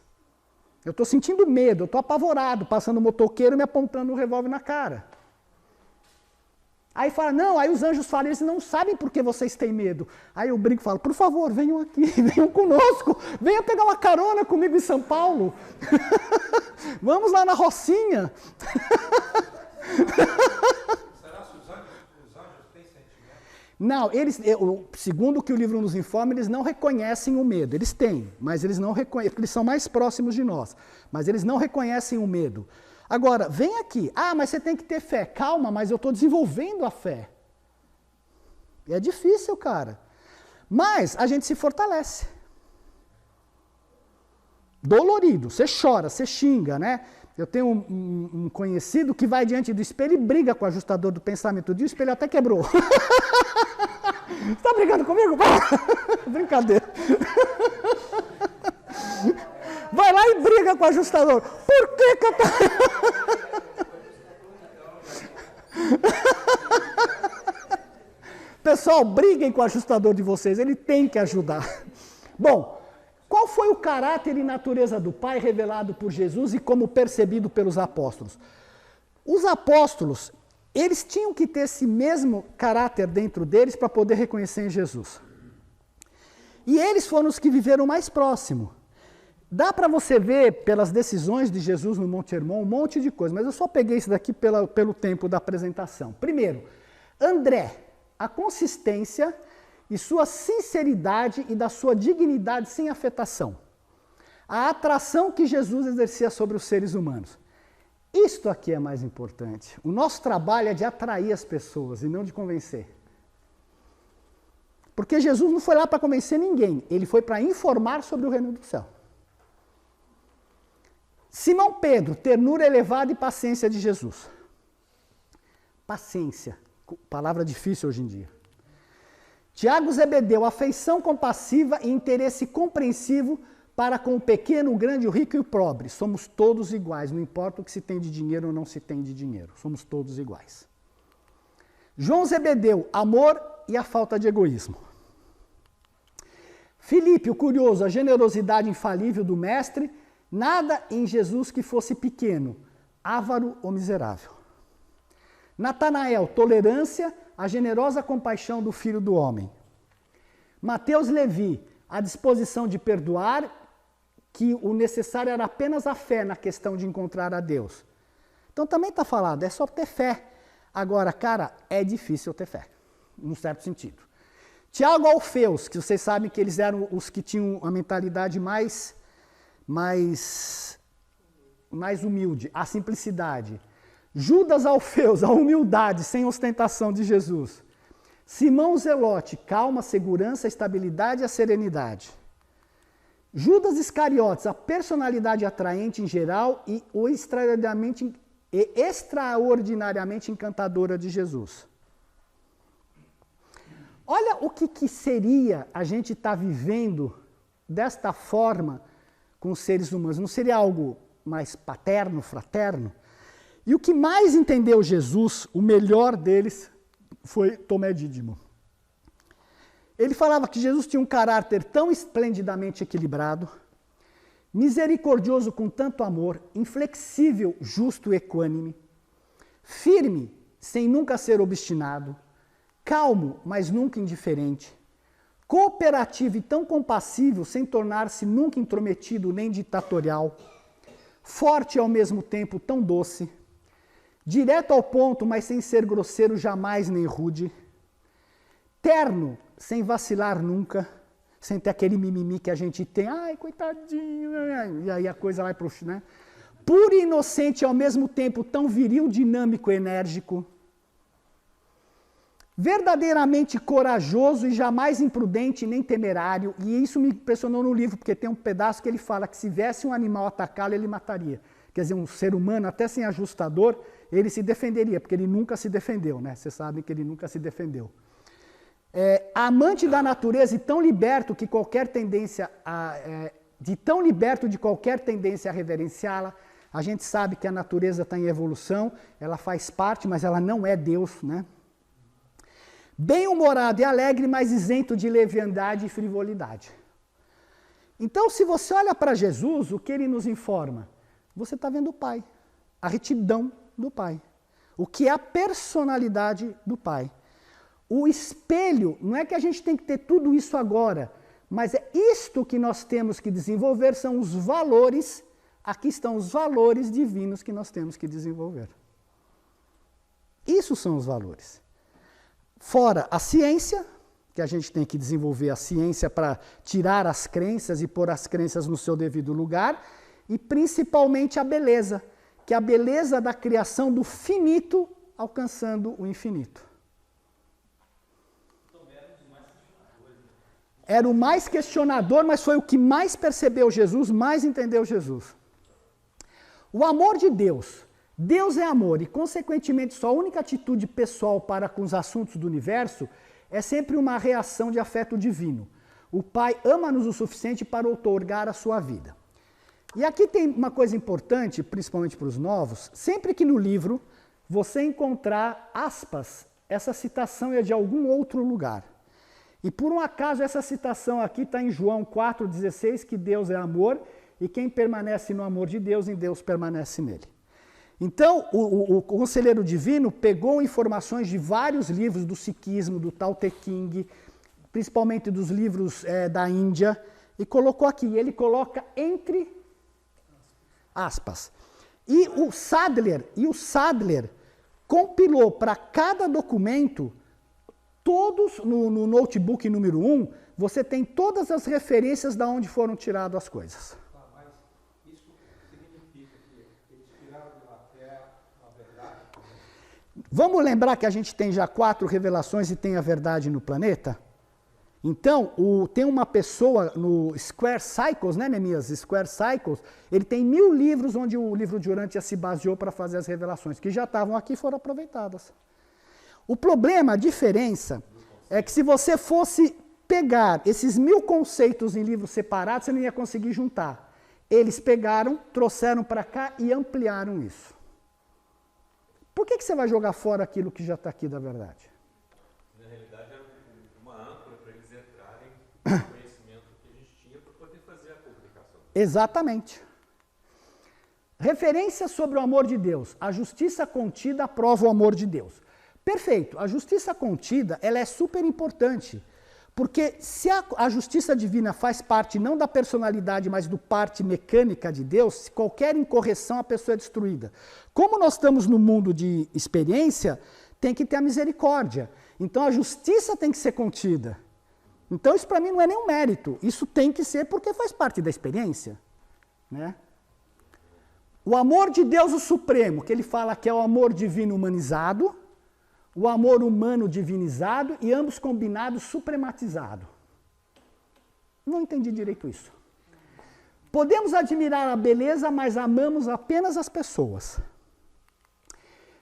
Eu estou sentindo medo, eu estou apavorado, passando o motoqueiro e me apontando um revólver na cara. Aí fala, não, aí os anjos falam, eles não sabem por que vocês têm medo. Aí eu brinco e falo, por favor, venham aqui, venham conosco, venham pegar uma carona comigo em São Paulo. Vamos lá na Rocinha. Será que os anjos têm sentimento? Não, segundo o que o livro nos informa, eles não reconhecem o medo. Eles têm, mas eles não reconhecem, porque eles são mais próximos de nós. Mas eles não reconhecem o medo. Agora, vem aqui. Ah, mas você tem que ter fé. Calma, mas eu estou desenvolvendo a fé. E é difícil, cara. Mas a gente se fortalece. Dolorido. Você chora, você xinga, né? Eu tenho um conhecido que vai diante do espelho e briga com o ajustador do pensamento. O espelho até quebrou. Você está brigando comigo? Brincadeira. Vai lá e briga com o ajustador. Por que eu tô... Pessoal, briguem com o ajustador de vocês, ele tem que ajudar. Bom, qual foi o caráter e natureza do Pai revelado por Jesus e como percebido pelos apóstolos? Os apóstolos, eles tinham que ter esse mesmo caráter dentro deles para poder reconhecer em Jesus. E eles foram os que viveram mais próximo. Dá para você ver pelas decisões de Jesus no Monte Hermon um monte de coisa, mas eu só peguei isso daqui pelo tempo da apresentação. Primeiro, André, a consistência e sua sinceridade e da sua dignidade sem afetação. A atração que Jesus exercia sobre os seres humanos. Isto aqui é mais importante. O nosso trabalho é de atrair as pessoas e não de convencer. Porque Jesus não foi lá para convencer ninguém, ele foi para informar sobre o reino do céu. Simão Pedro, ternura elevada e paciência de Jesus. Paciência, palavra difícil hoje em dia. Tiago Zebedeu, afeição compassiva e interesse compreensivo para com o pequeno, o grande, o rico e o pobre. Somos todos iguais, não importa o que se tem de dinheiro ou não se tem de dinheiro. Somos todos iguais. João Zebedeu, amor e a falta de egoísmo. Filipe, o curioso, a generosidade infalível do mestre, nada em Jesus que fosse pequeno, avaro ou miserável. Natanael, tolerância, a generosa compaixão do Filho do Homem. Mateus Levi, a disposição de perdoar, que o necessário era apenas a fé na questão de encontrar a Deus. Então também está falado, é só ter fé. Agora, cara, é difícil ter fé, num certo sentido. Tiago Alfeus, que vocês sabem que eles eram os que tinham a mentalidade mais humilde, a simplicidade. Judas Alfeus, a humildade, sem ostentação de Jesus. Simão Zelote, calma, segurança, estabilidade e a serenidade. Judas Iscariotes, a personalidade atraente em geral e o extraordinariamente encantadora de Jesus. Olha o que seria a gente estar vivendo desta forma com os seres humanos. Não seria algo mais paterno, fraterno? E o que mais entendeu Jesus, o melhor deles, foi Tomé Dídimo. Ele falava que Jesus tinha um caráter tão esplendidamente equilibrado, misericordioso com tanto amor, inflexível, justo e equânime, firme, sem nunca ser obstinado, calmo, mas nunca indiferente, cooperativo e tão compassivo, sem tornar-se nunca intrometido nem ditatorial, forte e ao mesmo tempo tão doce, direto ao ponto, mas sem ser grosseiro jamais nem rude, terno, sem vacilar nunca, sem ter aquele mimimi que a gente tem, ai, coitadinho, e aí a coisa vai pro, né? Puro e inocente, ao mesmo tempo tão viril, dinâmico e enérgico, verdadeiramente corajoso e jamais imprudente nem temerário, e isso me impressionou no livro, porque tem um pedaço que ele fala que se viesse um animal atacá-lo, ele mataria. Quer dizer, um ser humano, até sem ajustador, ele se defenderia, porque ele nunca se defendeu, né? Vocês sabem que ele nunca se defendeu. Amante da natureza e tão liberto que qualquer tendência tão liberto de qualquer tendência a reverenciá-la. A gente sabe que a natureza está em evolução, ela faz parte, mas ela não é Deus, né? Bem-humorado e alegre, mas isento de leviandade e frivolidade. Então, se você olha para Jesus, o que ele nos informa? Você está vendo o Pai, a retidão do Pai, o que é a personalidade do Pai. O espelho, não é que a gente tem que ter tudo isso agora, mas é isto que nós temos que desenvolver, são os valores, aqui estão os valores divinos que nós temos que desenvolver. Isso são os valores. Fora a ciência, que a gente tem que desenvolver a ciência para tirar as crenças e pôr as crenças no seu devido lugar, e principalmente a beleza, que é a beleza da criação do finito alcançando o infinito. Era o mais questionador, mas foi o que mais percebeu Jesus, mais entendeu Jesus. O amor de Deus. Deus é amor e, consequentemente, sua única atitude pessoal para com os assuntos do universo é sempre uma reação de afeto divino. O Pai ama-nos o suficiente para outorgar a sua vida. E aqui tem uma coisa importante, principalmente para os novos, sempre que no livro você encontrar aspas, essa citação é de algum outro lugar. E por um acaso essa citação aqui está em João 4,16, que Deus é amor e quem permanece no amor de Deus, em Deus permanece nele. Então, o Conselheiro Divino pegou informações de vários livros do Sikhismo, do Tao Te Ching, principalmente dos livros da Índia, e colocou aqui. Ele coloca entre aspas. E o Sadler compilou para cada documento, todos, no notebook número 1, você tem todas as referências de onde foram tiradas as coisas. Vamos lembrar que a gente tem já 4 revelações e tem a verdade no planeta? Então, tem uma pessoa no Square Cycles, né, Neemias? Square Cycles, ele tem 1000 livros onde o livro de Urântia se baseou para fazer as revelações, que já estavam aqui e foram aproveitadas. O problema, a diferença, é que se você fosse pegar esses 1000 conceitos em livros separados, você não ia conseguir juntar. Eles pegaram, trouxeram para cá e ampliaram isso. Por que você vai jogar fora aquilo que já está aqui da verdade? Na realidade, era uma âncora para eles entrarem no conhecimento que a gente tinha para poder fazer a publicação. Exatamente. Referência sobre o amor de Deus. A justiça contida prova o amor de Deus. Perfeito. A justiça contida, ela é super importante. Porque se a justiça divina faz parte não da personalidade, mas do parte mecânica de Deus, se qualquer incorreção a pessoa é destruída. Como nós estamos no mundo de experiência, tem que ter a misericórdia. Então a justiça tem que ser contida. Então isso para mim não é nenhum mérito. Isso tem que ser porque faz parte da experiência. Né? O amor de Deus o Supremo, que ele fala que é o amor divino humanizado, o amor humano divinizado e ambos combinados suprematizado. Não entendi direito isso. Podemos admirar a beleza, mas amamos apenas as pessoas.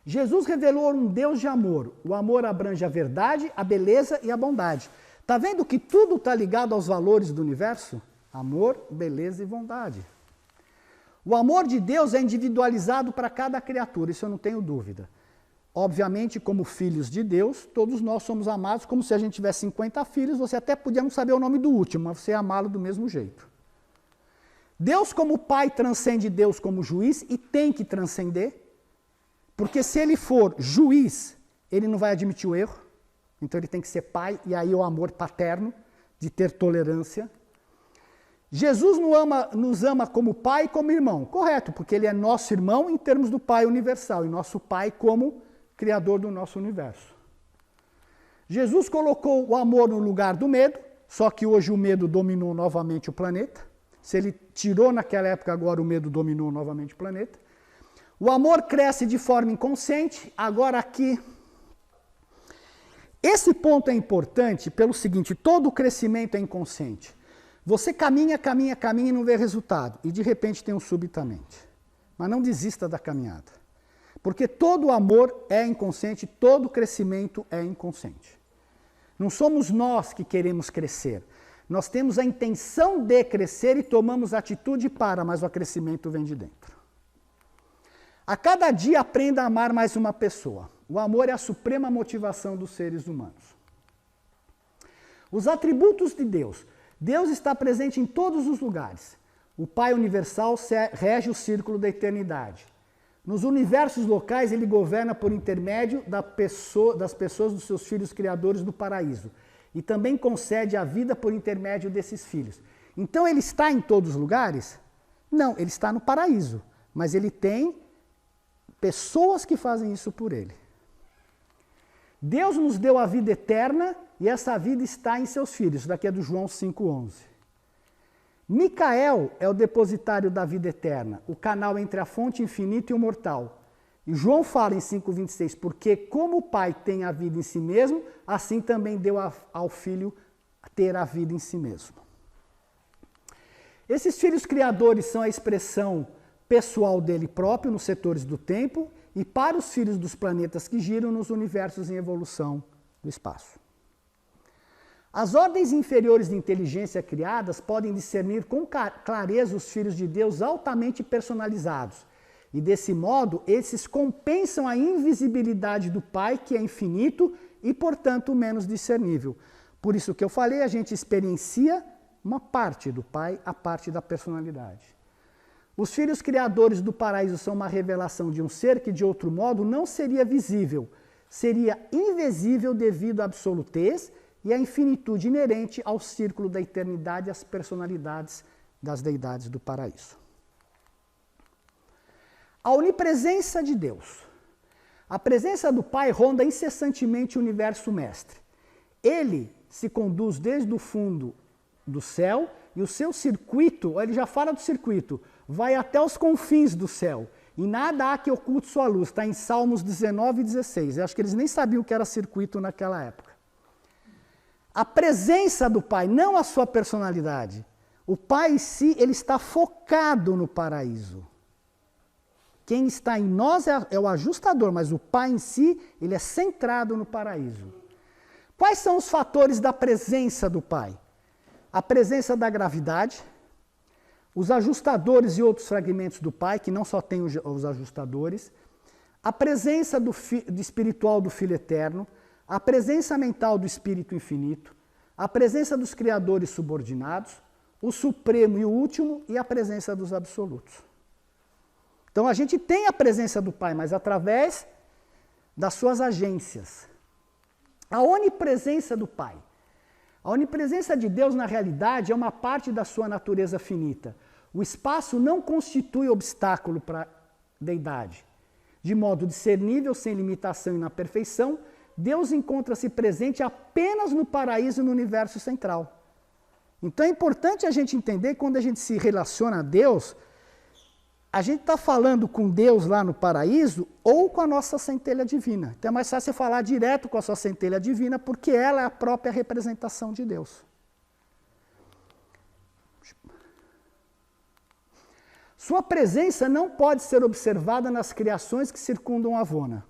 Jesus revelou um Deus de amor. O amor abrange a verdade, a beleza e a bondade. Está vendo que tudo está ligado aos valores do universo? Amor, beleza e bondade. O amor de Deus é individualizado para cada criatura, isso eu não tenho dúvida. Obviamente, como filhos de Deus, todos nós somos amados como se a gente tivesse 50 filhos, você até podia não saber o nome do último, mas você ia amá-lo do mesmo jeito. Deus como pai transcende Deus como juiz e tem que transcender, porque se ele for juiz, ele não vai admitir o erro, então ele tem que ser pai, e aí o amor paterno, de ter tolerância. Jesus nos ama como pai e como irmão, correto, porque ele é nosso irmão em termos do pai universal, e nosso pai como criador do nosso universo. Jesus colocou o amor no lugar do medo, só que hoje o medo dominou novamente o planeta. Se ele tirou naquela época, agora o medo dominou novamente o planeta. O amor cresce de forma inconsciente, agora aqui. Esse ponto é importante pelo seguinte, todo o crescimento é inconsciente. Você caminha, caminha, caminha e não vê resultado, e de repente tem um subitamente. Mas não desista da caminhada. Porque todo amor é inconsciente, todo crescimento é inconsciente. Não somos nós que queremos crescer. Nós temos a intenção de crescer e tomamos atitude para, mas o crescimento vem de dentro. A cada dia aprenda a amar mais uma pessoa. O amor é a suprema motivação dos seres humanos. Os atributos de Deus. Deus está presente em todos os lugares. O Pai universal rege o círculo da eternidade. Nos universos locais, ele governa por intermédio das pessoas, dos seus filhos criadores do paraíso. E também concede a vida por intermédio desses filhos. Então, ele está em todos os lugares? Não, ele está no paraíso. Mas ele tem pessoas que fazem isso por ele. Deus nos deu a vida eterna e essa vida está em seus filhos. Isso daqui é do João 5,11. Micael é o depositário da vida eterna, o canal entre a fonte infinita e o mortal. E João fala em 5,26, porque como o Pai tem a vida em si mesmo, assim também deu ao Filho ter a vida em si mesmo. Esses filhos criadores são a expressão pessoal dele próprio nos setores do tempo e para os filhos dos planetas que giram nos universos em evolução do espaço. As ordens inferiores de inteligência criadas podem discernir com clareza os filhos de Deus altamente personalizados. E desse modo, esses compensam a invisibilidade do Pai, que é infinito e, portanto, menos discernível. Por isso que eu falei, a gente experiencia uma parte do Pai, a parte da personalidade. Os filhos criadores do paraíso são uma revelação de um ser que, de outro modo, não seria visível. Seria invisível devido à absolutez e à infinitude inerente ao círculo da eternidade e às personalidades das deidades do paraíso. A onipresença de Deus. A presença do Pai ronda incessantemente o universo mestre. Ele se conduz desde o fundo do céu e o seu circuito, ele já fala do circuito, vai até os confins do céu. E nada há que oculte sua luz. Está em Salmos 19 e 16. Eu acho que eles nem sabiam o que era circuito naquela época. a presença do Pai, não a sua personalidade. O Pai em si, ele está focado no paraíso. Quem está em nós é o ajustador, mas o Pai em si, ele é centrado no paraíso. Quais são os fatores da presença do Pai? A presença da gravidade, os ajustadores e outros fragmentos do Pai, que não só tem os ajustadores, a presença do espiritual do Filho Eterno, a presença mental do Espírito Infinito, a presença dos criadores subordinados, o Supremo e o Último, e a presença dos absolutos. Então a gente tem a presença do Pai, mas através das suas agências. A onipresença do Pai. A onipresença de Deus, na realidade, é uma parte da sua natureza finita. O espaço não constitui obstáculo para a deidade. De modo discernível, sem limitação e na perfeição, Deus encontra-se presente apenas no paraíso e no universo central. Então é importante a gente entender que quando a gente se relaciona a Deus, a gente está falando com Deus lá no paraíso ou com a nossa centelha divina. Então é mais fácil falar direto com a sua centelha divina, porque ela é a própria representação de Deus. Sua presença não pode ser observada nas criações que circundam a Avona.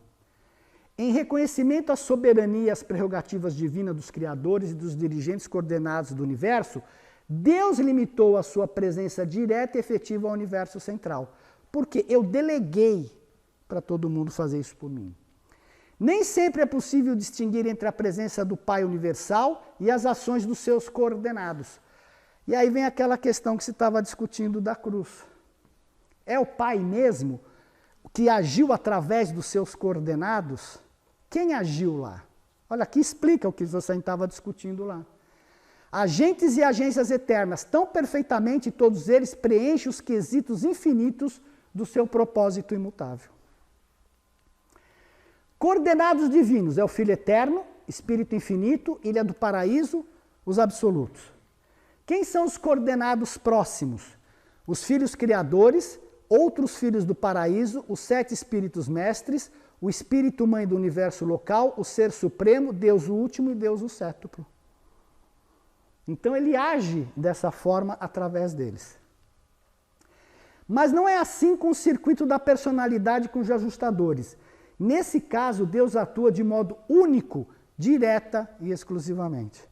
Em reconhecimento à soberania e às prerrogativas divinas dos criadores e dos dirigentes coordenados do universo, Deus limitou a sua presença direta e efetiva ao universo central, porque eu deleguei para todo mundo fazer isso por mim. Nem sempre é possível distinguir entre a presença do Pai universal e as ações dos seus coordenados. E aí vem aquela questão que se estava discutindo da cruz. É o Pai mesmo que agiu através dos seus coordenados? Quem agiu lá? Olha, aqui explica o que você estava discutindo lá. Agentes e agências eternas, tão perfeitamente todos eles preenchem os quesitos infinitos do seu propósito imutável. Coordenados divinos é o Filho Eterno, Espírito Infinito, Ilha do Paraíso, os absolutos. Quem são os coordenados próximos? Os filhos criadores, outros filhos do paraíso, os 7 espíritos mestres, o espírito mãe do universo local, o ser supremo, Deus o último e Deus o sétuplo. Então ele age dessa forma através deles. Mas não é assim com o circuito da personalidade com os ajustadores. Nesse caso, Deus atua de modo único, direta e exclusivamente.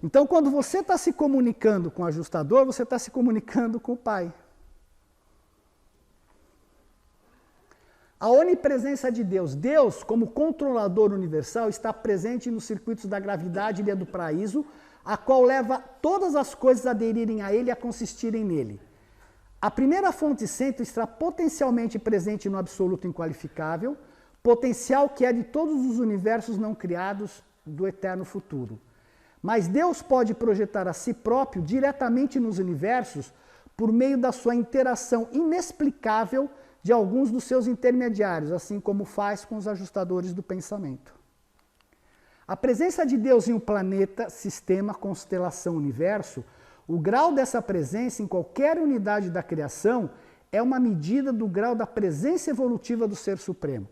Então, quando você está se comunicando com o ajustador, você está se comunicando com o Pai. A onipresença de Deus. Deus, como controlador universal, está presente nos circuitos da gravidade e do paraíso, a qual leva todas as coisas a aderirem a ele e a consistirem nele. A primeira fonte centro está potencialmente presente no absoluto inqualificável, potencial que é de todos os universos não criados do eterno futuro. Mas Deus pode projetar a si próprio diretamente nos universos por meio da sua interação inexplicável de alguns dos seus intermediários, assim como faz com os ajustadores do pensamento. A presença de Deus em um planeta, sistema, constelação, universo, o grau dessa presença em qualquer unidade da criação é uma medida do grau da presença evolutiva do Ser Supremo.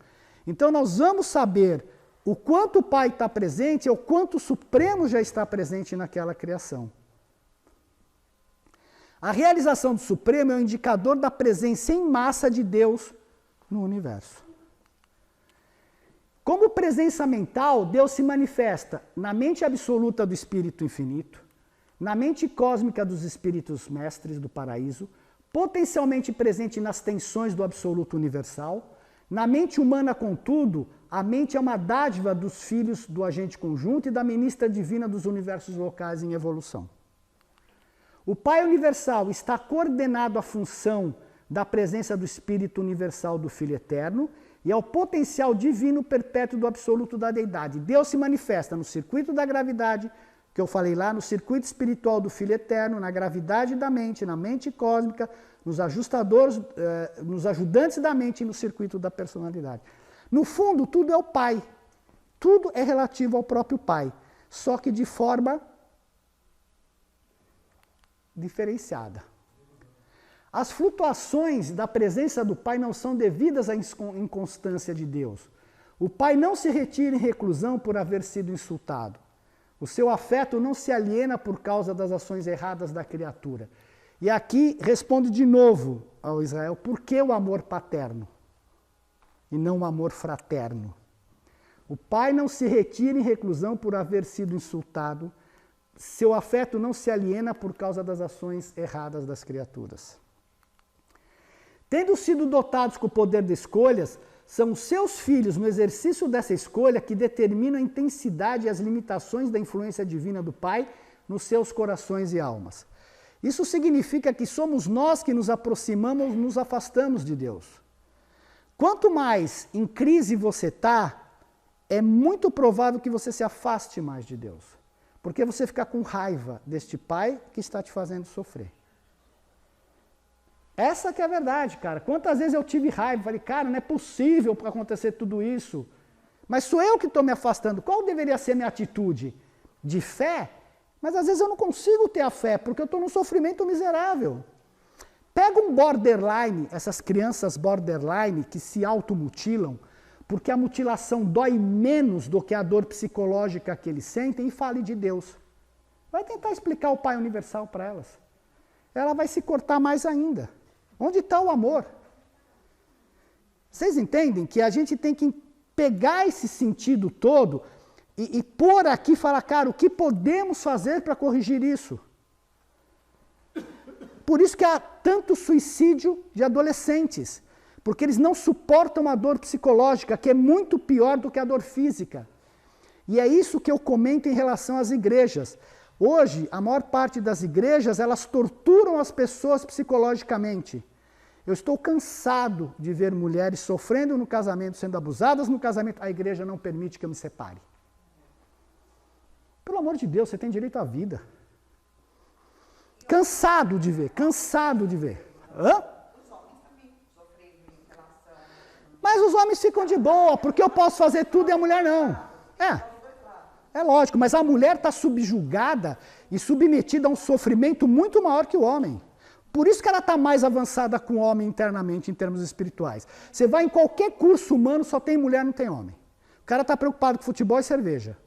Então nós vamos saber o quanto o Pai está presente ou o quanto o Supremo já está presente naquela criação. A realização do Supremo é um indicador da presença em massa de Deus no universo. Como presença mental, Deus se manifesta na mente absoluta do Espírito Infinito, na mente cósmica dos Espíritos Mestres do Paraíso, potencialmente presente nas tensões do Absoluto Universal. Na mente humana, contudo, a mente é uma dádiva dos filhos do agente conjunto e da ministra divina dos universos locais em evolução. O Pai Universal está coordenado à função da presença do Espírito Universal do Filho Eterno e ao potencial divino perpétuo do absoluto da Deidade. Deus se manifesta no circuito da gravidade, que eu falei lá, no circuito espiritual do Filho Eterno, na gravidade da mente, na mente cósmica, nos ajustadores, nos ajudantes da mente e no circuito da personalidade. No fundo, tudo é o Pai. Tudo é relativo ao próprio Pai, só que de forma diferenciada. As flutuações da presença do Pai não são devidas à inconstância de Deus. O Pai não se retira em reclusão por haver sido insultado. O seu afeto não se aliena por causa das ações erradas da criatura. E aqui responde de novo ao Israel, por que o amor paterno e não o amor fraterno? O pai não se retira em reclusão por haver sido insultado, seu afeto não se aliena por causa das ações erradas das criaturas. Tendo sido dotados com o poder de escolhas, são seus filhos, no exercício dessa escolha, que determinam a intensidade e as limitações da influência divina do Pai nos seus corações e almas. Isso significa que somos nós que nos aproximamos, nos afastamos de Deus. Quanto mais em crise você está, é muito provável que você se afaste mais de Deus. Porque você fica com raiva deste pai que está te fazendo sofrer. Essa que é a verdade, cara. Quantas vezes eu tive raiva, falei, cara, não é possível acontecer tudo isso. Mas sou eu que estou me afastando. Qual deveria ser a minha atitude? De fé? Mas às vezes eu não consigo ter a fé, porque eu estou num sofrimento miserável. Pega um borderline, essas crianças borderline que se automutilam, porque a mutilação dói menos do que a dor psicológica que eles sentem, e fale de Deus. Vai tentar explicar o Pai Universal para elas. Ela vai se cortar mais ainda. Onde está o amor? Vocês entendem que a gente tem que pegar esse sentido todo e pôr aqui e falar, cara, o que podemos fazer para corrigir isso? Por isso que há tanto suicídio de adolescentes, porque eles não suportam a dor psicológica, que é muito pior do que a dor física. E é isso que eu comento em relação às igrejas. Hoje, a maior parte das igrejas, elas torturam as pessoas psicologicamente. Eu estou cansado de ver mulheres sofrendo no casamento, sendo abusadas no casamento. A igreja não permite que eu me separe. Pelo amor de Deus, você tem direito à vida. Cansado de ver, cansado de ver. Hã? Mas os homens ficam de boa, porque eu posso fazer tudo e a mulher não. É lógico, mas a mulher está subjugada e submetida a um sofrimento muito maior que o homem. Por isso que ela está mais avançada com o homem internamente, em termos espirituais. Você vai em qualquer curso humano, só tem mulher, não tem homem. O cara está preocupado com futebol e cerveja.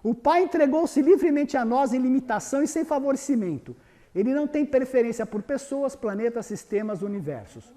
O Pai entregou-se livremente a nós em limitação e sem favorecimento. Ele não tem preferência por pessoas, planetas, sistemas, universos.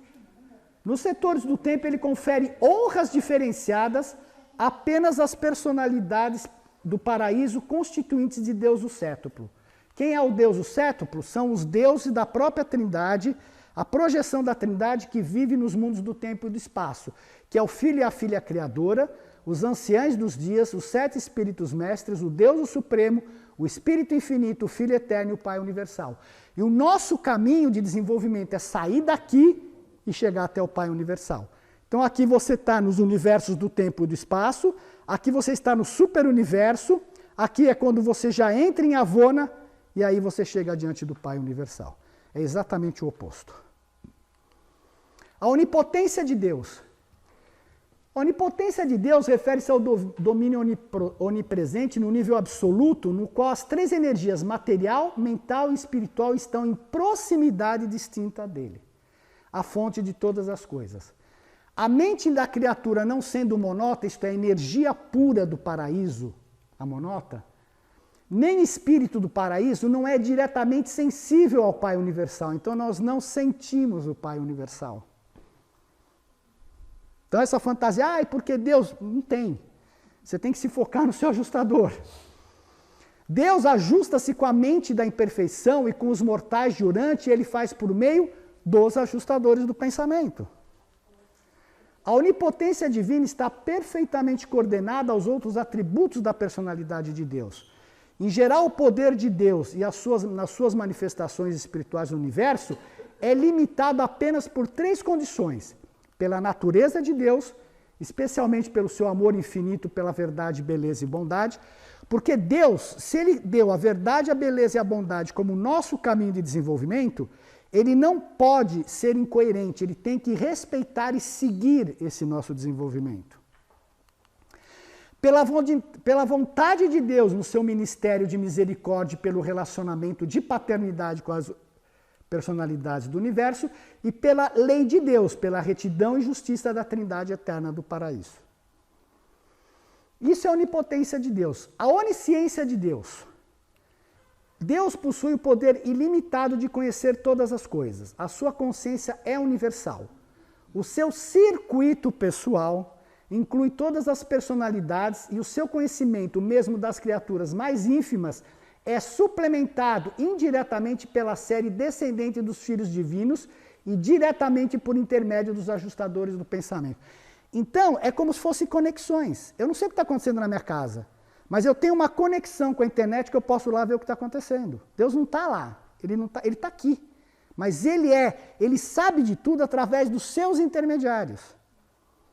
Nos setores do tempo, ele confere honras diferenciadas apenas às personalidades do paraíso constituintes de Deus o Cétuplo. Quem é o Deus o Cétuplo? São os deuses da própria Trindade, a projeção da Trindade que vive nos mundos do tempo e do espaço, que é o Filho e a Filha Criadora, os anciães dos dias, os 7 Espíritos Mestres, o Deus o Supremo, o Espírito Infinito, o Filho Eterno e o Pai Universal. E o nosso caminho de desenvolvimento é sair daqui e chegar até o Pai Universal. Então aqui você está nos universos do tempo e do espaço, aqui você está no superuniverso, aqui é quando você já entra em Avona e aí você chega diante do Pai Universal. É exatamente o oposto. A onipotência de Deus. A onipotência de Deus refere-se ao domínio onipresente no nível absoluto, no qual as 3 energias, material, mental e espiritual, estão em proximidade distinta dele, a fonte de todas as coisas. A mente da criatura não sendo monota, isto é, a energia pura do paraíso, a monota, nem espírito do paraíso, não é diretamente sensível ao Pai Universal. Então nós não sentimos o Pai Universal. Então essa fantasia, porque Deus não tem. Você tem que se focar no seu ajustador. Deus ajusta-se com a mente da imperfeição e com os mortais de Urante, e ele faz por meio dos ajustadores do pensamento. A onipotência divina está perfeitamente coordenada aos outros atributos da personalidade de Deus. Em geral, o poder de Deus e nas suas manifestações espirituais no universo é limitado apenas por 3 condições. Pela natureza de Deus, especialmente pelo seu amor infinito, pela verdade, beleza e bondade. Porque Deus, se Ele deu a verdade, a beleza e a bondade como nosso caminho de desenvolvimento, Ele não pode ser incoerente, Ele tem que respeitar e seguir esse nosso desenvolvimento. Pela vontade de Deus no seu ministério de misericórdia, pelo relacionamento de paternidade com as personalidades do universo, e pela lei de Deus, pela retidão e justiça da Trindade eterna do paraíso. Isso é a onipotência de Deus. A onisciência de Deus. Deus possui o poder ilimitado de conhecer todas as coisas. A sua consciência é universal. O seu circuito pessoal inclui todas as personalidades e o seu conhecimento, mesmo das criaturas mais ínfimas, é suplementado indiretamente pela série descendente dos filhos divinos e diretamente por intermédio dos ajustadores do pensamento. Então, é como se fossem conexões. Eu não sei o que está acontecendo na minha casa, mas eu tenho uma conexão com a internet que eu posso lá ver o que está acontecendo. Deus não está lá, ele está aqui. Mas ele sabe de tudo através dos seus intermediários.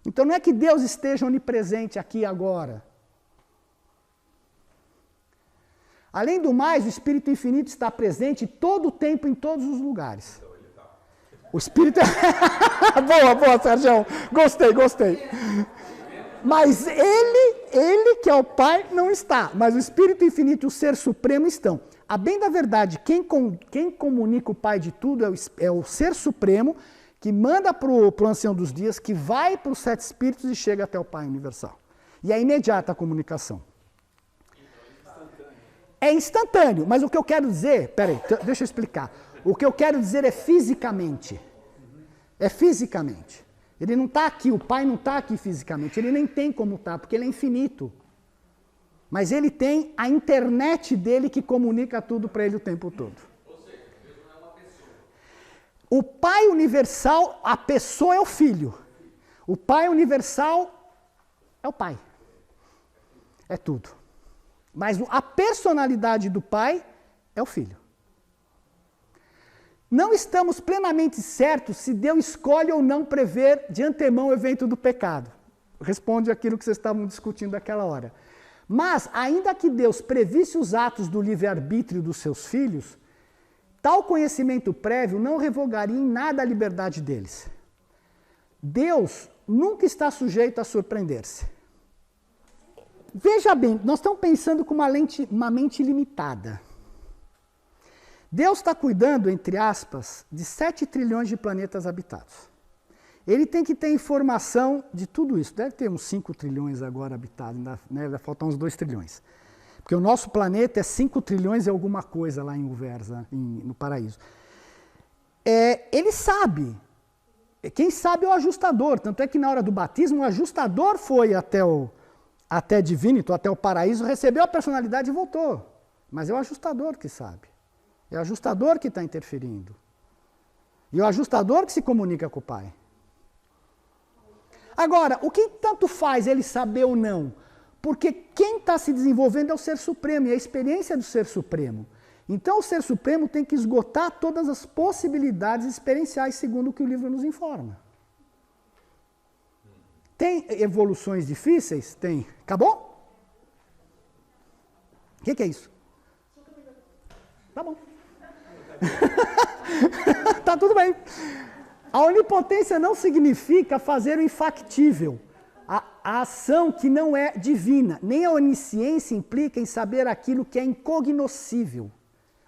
Então não é que Deus esteja onipresente aqui agora. Além do mais, o Espírito Infinito está presente todo o tempo, em todos os lugares. O Espírito... boa, Sérgio. Gostei. Mas ele, que é o Pai, não está. Mas o Espírito Infinito e o Ser Supremo estão. A bem da verdade, quem comunica o Pai de tudo é o Ser Supremo, que manda para o Ancião dos Dias, que vai para os 7 Espíritos e chega até o Pai Universal. E é imediata a comunicação. É instantâneo, mas o que eu quero dizer... Peraí, deixa eu explicar. O que eu quero dizer é fisicamente. É fisicamente. Ele não está aqui, o Pai não está aqui fisicamente, ele nem tem como estar, porque ele é infinito. Mas ele tem a internet dele que comunica tudo para ele o tempo todo. Ou seja, Deus não é uma pessoa. O Pai universal, a pessoa é o Filho. O Pai universal é o Pai. É tudo. Mas a personalidade do Pai é o Filho. Não estamos plenamente certos se Deus escolhe ou não prever de antemão o evento do pecado. Responde aquilo que vocês estavam discutindo naquela hora. Mas, ainda que Deus previsse os atos do livre-arbítrio dos seus filhos, tal conhecimento prévio não revogaria em nada a liberdade deles. Deus nunca está sujeito a surpreender-se. Veja bem, nós estamos pensando com uma mente limitada. Deus está cuidando, entre aspas, de 7 trilhões de planetas habitados. Ele tem que ter informação de tudo isso. Deve ter uns 5 trilhões agora habitados, né? Vai faltar uns 2 trilhões. Porque o nosso planeta é 5 trilhões e alguma coisa lá em Uversa, no Paraíso. Ele sabe. Quem sabe é o ajustador. Tanto é que na hora do batismo, o ajustador foi até Divinity, até o Paraíso, recebeu a personalidade e voltou. Mas é o ajustador que sabe. É o ajustador que está interferindo. E é o ajustador que se comunica com o Pai. Agora, o que tanto faz ele saber ou não? Porque quem está se desenvolvendo é o Ser Supremo, e a experiência do Ser Supremo. Então o Ser Supremo tem que esgotar todas as possibilidades experienciais, segundo o que o livro nos informa. Tem evoluções difíceis? Tem. Acabou? O que é isso? Tá bom. Tá tudo bem. A onipotência não significa fazer o infactível, a ação que não é divina. Nem a onisciência implica em saber aquilo que é incognoscível,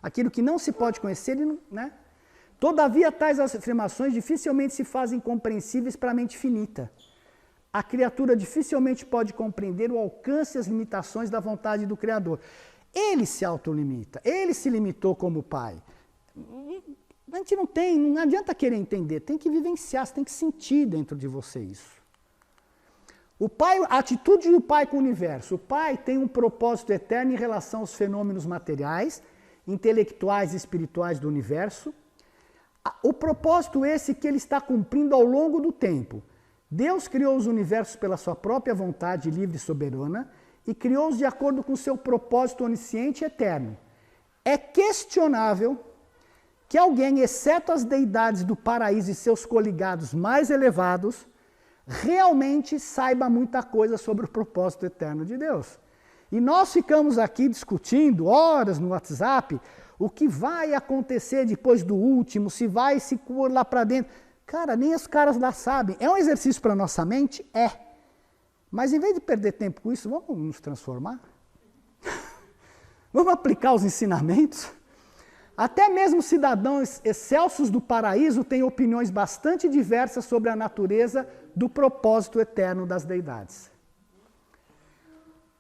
aquilo que não se pode conhecer, né? Todavia, tais afirmações dificilmente se fazem compreensíveis para a mente finita. A criatura dificilmente pode compreender o alcance e as limitações da vontade do Criador. Ele se autolimita, ele se limitou como Pai. A gente não adianta querer entender, tem que vivenciar, você tem que sentir dentro de você isso. O Pai, a atitude do Pai com o universo. O Pai tem um propósito eterno em relação aos fenômenos materiais, intelectuais e espirituais do universo. O propósito esse que ele está cumprindo ao longo do tempo. Deus criou os universos pela sua própria vontade livre e soberana e criou-os de acordo com seu propósito onisciente e eterno. É questionável que alguém, exceto as deidades do paraíso e seus coligados mais elevados, realmente saiba muita coisa sobre o propósito eterno de Deus. E nós ficamos aqui discutindo horas no WhatsApp o que vai acontecer depois do último, se vai se pôr lá para dentro. Cara, nem os caras lá sabem. É um exercício para a nossa mente? É. Mas em vez de perder tempo com isso, vamos nos transformar? Vamos aplicar os ensinamentos? Até mesmo cidadãos excelsos do paraíso têm opiniões bastante diversas sobre a natureza do propósito eterno das deidades.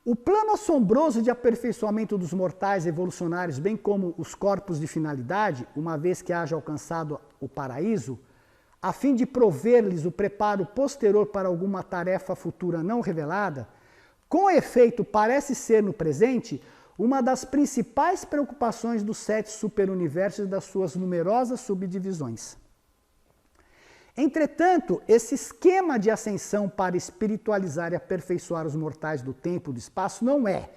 O plano assombroso de aperfeiçoamento dos mortais evolucionários, bem como os corpos de finalidade, uma vez que haja alcançado o paraíso, a fim de prover-lhes o preparo posterior para alguma tarefa futura não revelada, com efeito parece ser no presente uma das principais preocupações dos 7 superuniversos e das suas numerosas subdivisões. Entretanto, esse esquema de ascensão para espiritualizar e aperfeiçoar os mortais do tempo e do espaço não é,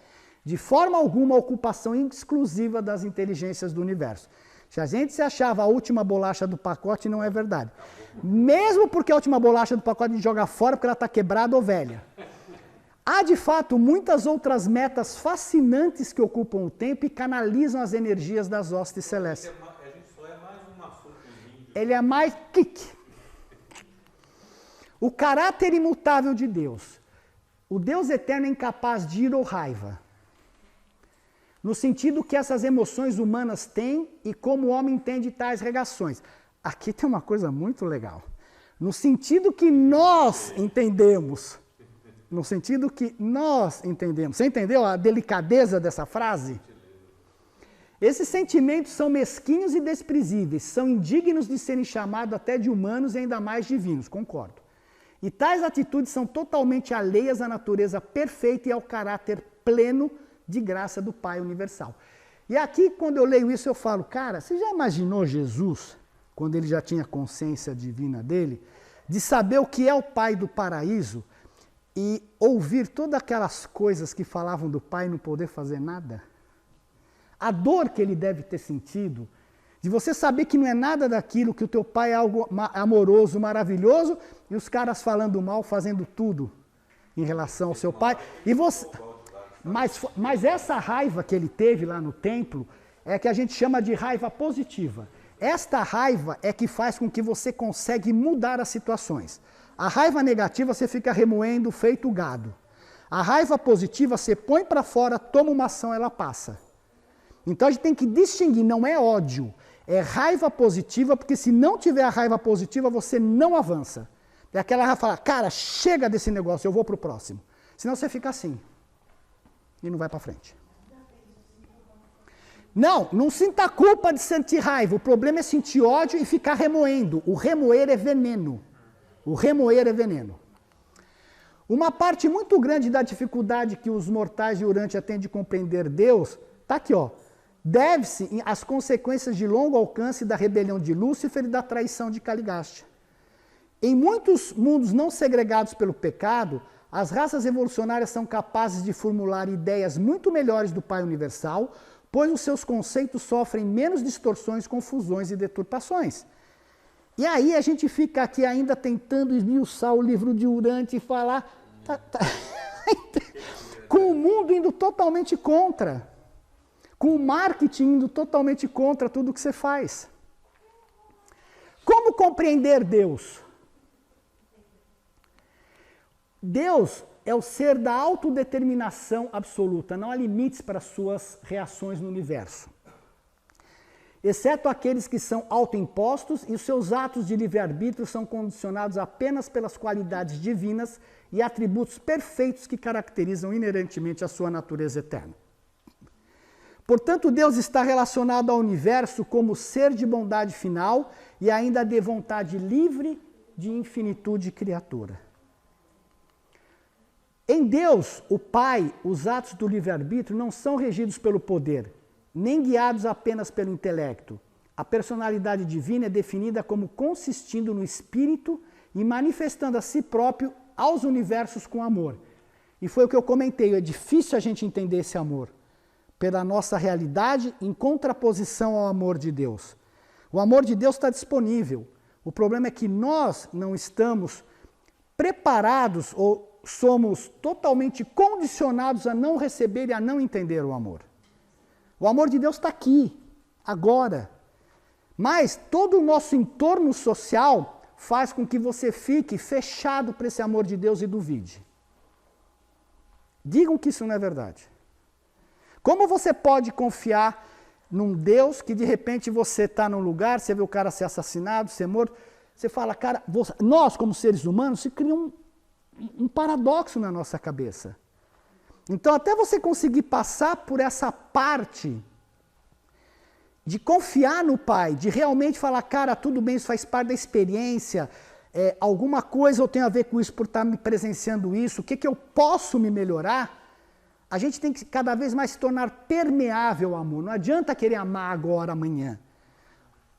de forma alguma, a ocupação exclusiva das inteligências do universo. Se a gente se achava a última bolacha do pacote, não é verdade. Mesmo porque a última bolacha do pacote a gente joga fora porque ela está quebrada ou velha. Há, de fato, muitas outras metas fascinantes que ocupam o tempo e canalizam as energias das hostes celestes. A gente só é mais um assuntozinho. Ele é mais kick. O caráter imutável de Deus. O Deus eterno é incapaz de ira ou raiva. No sentido que essas emoções humanas têm e como o homem entende tais regações. Aqui tem uma coisa muito legal. No sentido que nós entendemos. No sentido que nós entendemos. Você entendeu a delicadeza dessa frase? Esses sentimentos são mesquinhos e desprezíveis, são indignos de serem chamados até de humanos e ainda mais divinos, concordo. E tais atitudes são totalmente alheias à natureza perfeita e ao caráter pleno de graça do Pai Universal. E aqui, quando eu leio isso, eu falo, cara, você já imaginou Jesus, quando ele já tinha consciência divina dele, de saber o que é o Pai do paraíso e ouvir todas aquelas coisas que falavam do Pai e não poder fazer nada? A dor que ele deve ter sentido, de você saber que não é nada daquilo, que o teu pai é algo amoroso, maravilhoso, e os caras falando mal, fazendo tudo em relação ao seu pai. E você, mas essa raiva que ele teve lá no templo é que a gente chama de raiva positiva. Esta raiva é que faz com que você consegue mudar as situações. A raiva negativa você fica remoendo feito gado. A raiva positiva você põe para fora, toma uma ação, ela passa. Então a gente tem que distinguir, não é ódio. É raiva positiva, porque se não tiver a raiva positiva, você não avança. É aquela raiva fala, cara, chega desse negócio, eu vou para o próximo. Senão você fica assim. E não vai para frente. Não sinta culpa de sentir raiva. O problema é sentir ódio e ficar remoendo. O remoer é veneno. O remoer é veneno. Uma parte muito grande da dificuldade que os mortais de Urântia têm de compreender Deus, está aqui, ó. Deve-se às consequências de longo alcance da rebelião de Lúcifer e da traição de Caligaste. Em muitos mundos não segregados pelo pecado, as raças evolucionárias são capazes de formular ideias muito melhores do Pai Universal, pois os seus conceitos sofrem menos distorções, confusões e deturpações. E aí a gente fica aqui ainda tentando esmiuçar o livro de Urântia e falar... com o mundo indo totalmente contra. Com o marketing indo totalmente contra tudo que você faz. Como compreender Deus? Deus é o ser da autodeterminação absoluta, não há limites para suas reações no universo. Exceto aqueles que são autoimpostos e os seus atos de livre-arbítrio são condicionados apenas pelas qualidades divinas e atributos perfeitos que caracterizam inerentemente a sua natureza eterna. Portanto, Deus está relacionado ao universo como ser de bondade final e ainda de vontade livre de infinitude criatura. Em Deus, o Pai, os atos do livre-arbítrio não são regidos pelo poder, nem guiados apenas pelo intelecto. A personalidade divina é definida como consistindo no espírito e manifestando a si próprio aos universos com amor. E foi o que eu comentei, é difícil a gente entender esse amor pela nossa realidade em contraposição ao amor de Deus. O amor de Deus está disponível. O problema é que nós não estamos preparados ou somos totalmente condicionados a não receber e a não entender o amor. O amor de Deus está aqui, agora. Mas todo o nosso entorno social faz com que você fique fechado para esse amor de Deus e duvide. Digam que isso não é verdade. Como você pode confiar num Deus que de repente você está num lugar, você vê o cara ser assassinado, ser morto, você fala, cara, nós como seres humanos, se cria um paradoxo na nossa cabeça. Então, até você conseguir passar por essa parte de confiar no Pai, de realmente falar, cara, tudo bem, isso faz parte da experiência, alguma coisa eu tenho a ver com isso por estar me presenciando isso, o que eu posso me melhorar, a gente tem que cada vez mais se tornar permeável ao amor. Não adianta querer amar agora, amanhã.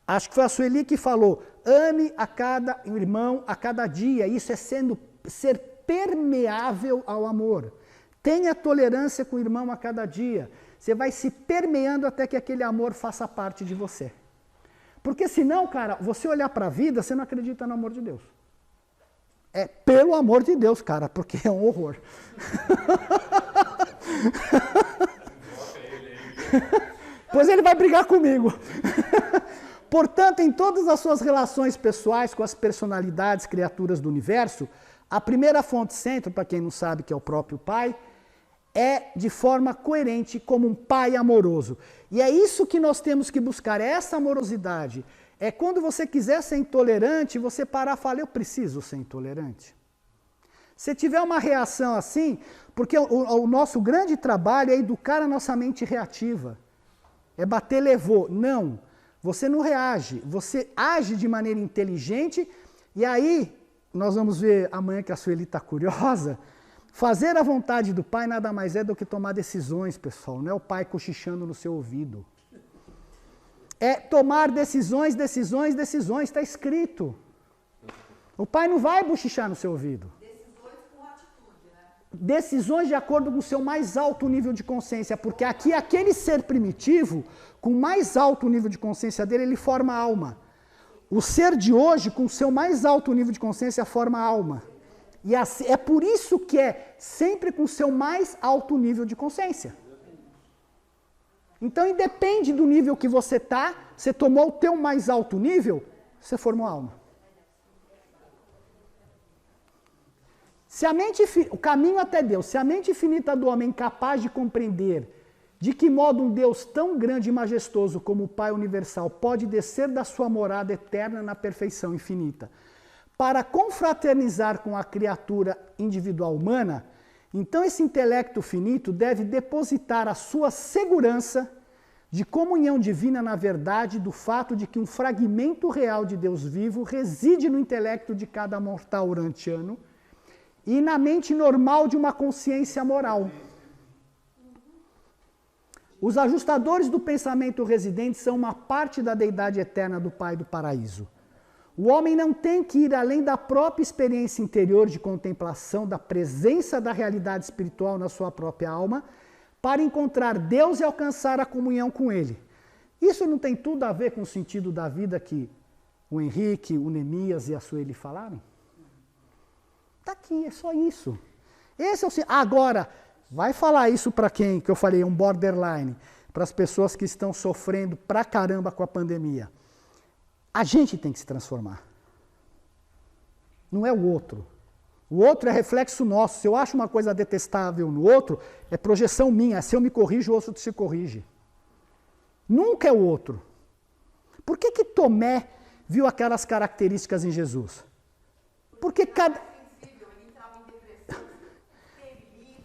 Acho que foi a Sueli que falou, ame a cada irmão, a cada dia. Isso é ser permeável ao amor. Tenha tolerância com o irmão a cada dia. Você vai se permeando até que aquele amor faça parte de você. Porque senão, cara, você olhar para a vida, você não acredita no amor de Deus. É pelo amor de Deus, cara, porque é um horror. Pois ele vai brigar comigo. Portanto, em todas as suas relações pessoais com as personalidades, criaturas do universo, a primeira fonte centro, para quem não sabe que é o próprio Pai, é de forma coerente como um Pai amoroso. E é isso que nós temos que buscar, é essa amorosidade. É quando você quiser ser intolerante, você parar e falar, eu preciso ser intolerante. Se tiver uma reação assim, porque o nosso grande trabalho é educar a nossa mente reativa. É bater, levou. Não, você não reage, você age de maneira inteligente, e aí, nós vamos ver amanhã que a Sueli está curiosa, fazer a vontade do Pai nada mais é do que tomar decisões, pessoal, não é o Pai cochichando no seu ouvido. É tomar decisões, decisões, decisões, está escrito. O Pai não vai bochichar no seu ouvido. Decisões com atitude, né? Decisões de acordo com o seu mais alto nível de consciência, porque aqui aquele ser primitivo, com o mais alto nível de consciência dele, ele forma a alma. O ser de hoje, com o seu mais alto nível de consciência, forma a alma. E é por isso que é sempre com o seu mais alto nível de consciência. Então, independe do nível que você está, você tomou o teu mais alto nível, você formou a alma. Se a mente, o caminho até Deus, se a mente infinita do homem é incapaz de compreender de que modo um Deus tão grande e majestoso como o Pai Universal pode descer da sua morada eterna na perfeição infinita, para confraternizar com a criatura individual humana, então esse intelecto finito deve depositar a sua segurança de comunhão divina na verdade do fato de que um fragmento real de Deus vivo reside no intelecto de cada mortal urantiano e na mente normal de uma consciência moral. Os ajustadores do pensamento residente são uma parte da deidade eterna do Pai do Paraíso. O homem não tem que ir além da própria experiência interior de contemplação da presença da realidade espiritual na sua própria alma para encontrar Deus e alcançar a comunhão com Ele. Isso não tem tudo a ver com o sentido da vida que o Henrique, o Neemias e a Sueli falaram? Está aqui, é só isso. Esse é o... Agora, vai falar isso para quem, que eu falei, um borderline, para as pessoas que estão sofrendo pra caramba com a pandemia. A gente tem que se transformar. Não é o outro. O outro é reflexo nosso. Se eu acho uma coisa detestável no outro, é projeção minha. Se eu me corrijo, o outro se corrige. Nunca é o outro. Por que Tomé viu aquelas características em Jesus? Porque